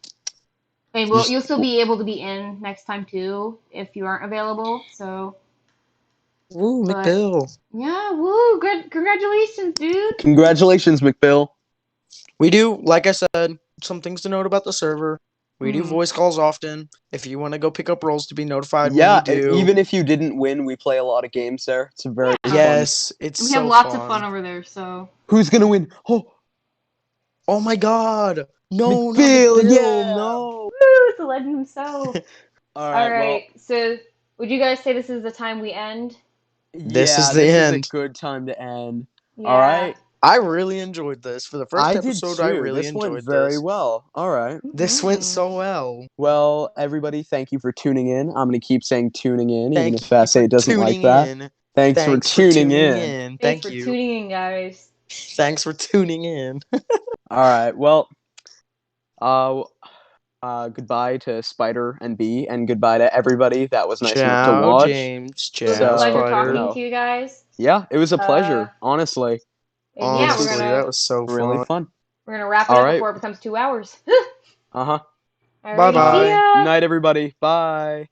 And you'll still be able to be in next time too if you aren't available. So Woo, But- McBill. Yeah, woo! Good, congratulations, dude. Congratulations, McBill. We do, like I said, some things to note about the server. We do Mhm. voice calls often. If you want to go pick up roles to be notified Yeah, when you and do. even if you didn't win, we play a lot of games there. It's a very Yeah. fun. Yes, it's We so have lots fun. of fun over there, so. Who's gonna win? Oh my god! No, not McBill, McBill, yeah! no! Woo! The legend himself. All All right, right. So, would you guys say this is the time we end? well, This is yeah, the this end. is a good time to end. Yeah. All right. I really enjoyed this. For the first I did episode, too. I really This went enjoyed very this. well. All right. This Mhm. went so well. Well, everybody, thank you for tuning in. I'm gonna keep saying tuning in, even Thank if you Fast for 8 doesn't like tuning that. in. Thanks for tuning in. Thanks Thank for you. tuning in, guys. Thanks for tuning in. All right. Well, goodbye to Spider and B, and goodbye to everybody that was nice enough to Ciao, watch. James. It was Ciao, a pleasure Spider. talking No. to you guys. Yeah, it was a pleasure. Honestly, And yeah, Honestly, that was so really fun. fun. we're gonna wrap it All up right. before it becomes 2 hours. Uh huh. Alrighty, Bye-bye. see ya. Night, everybody. Bye.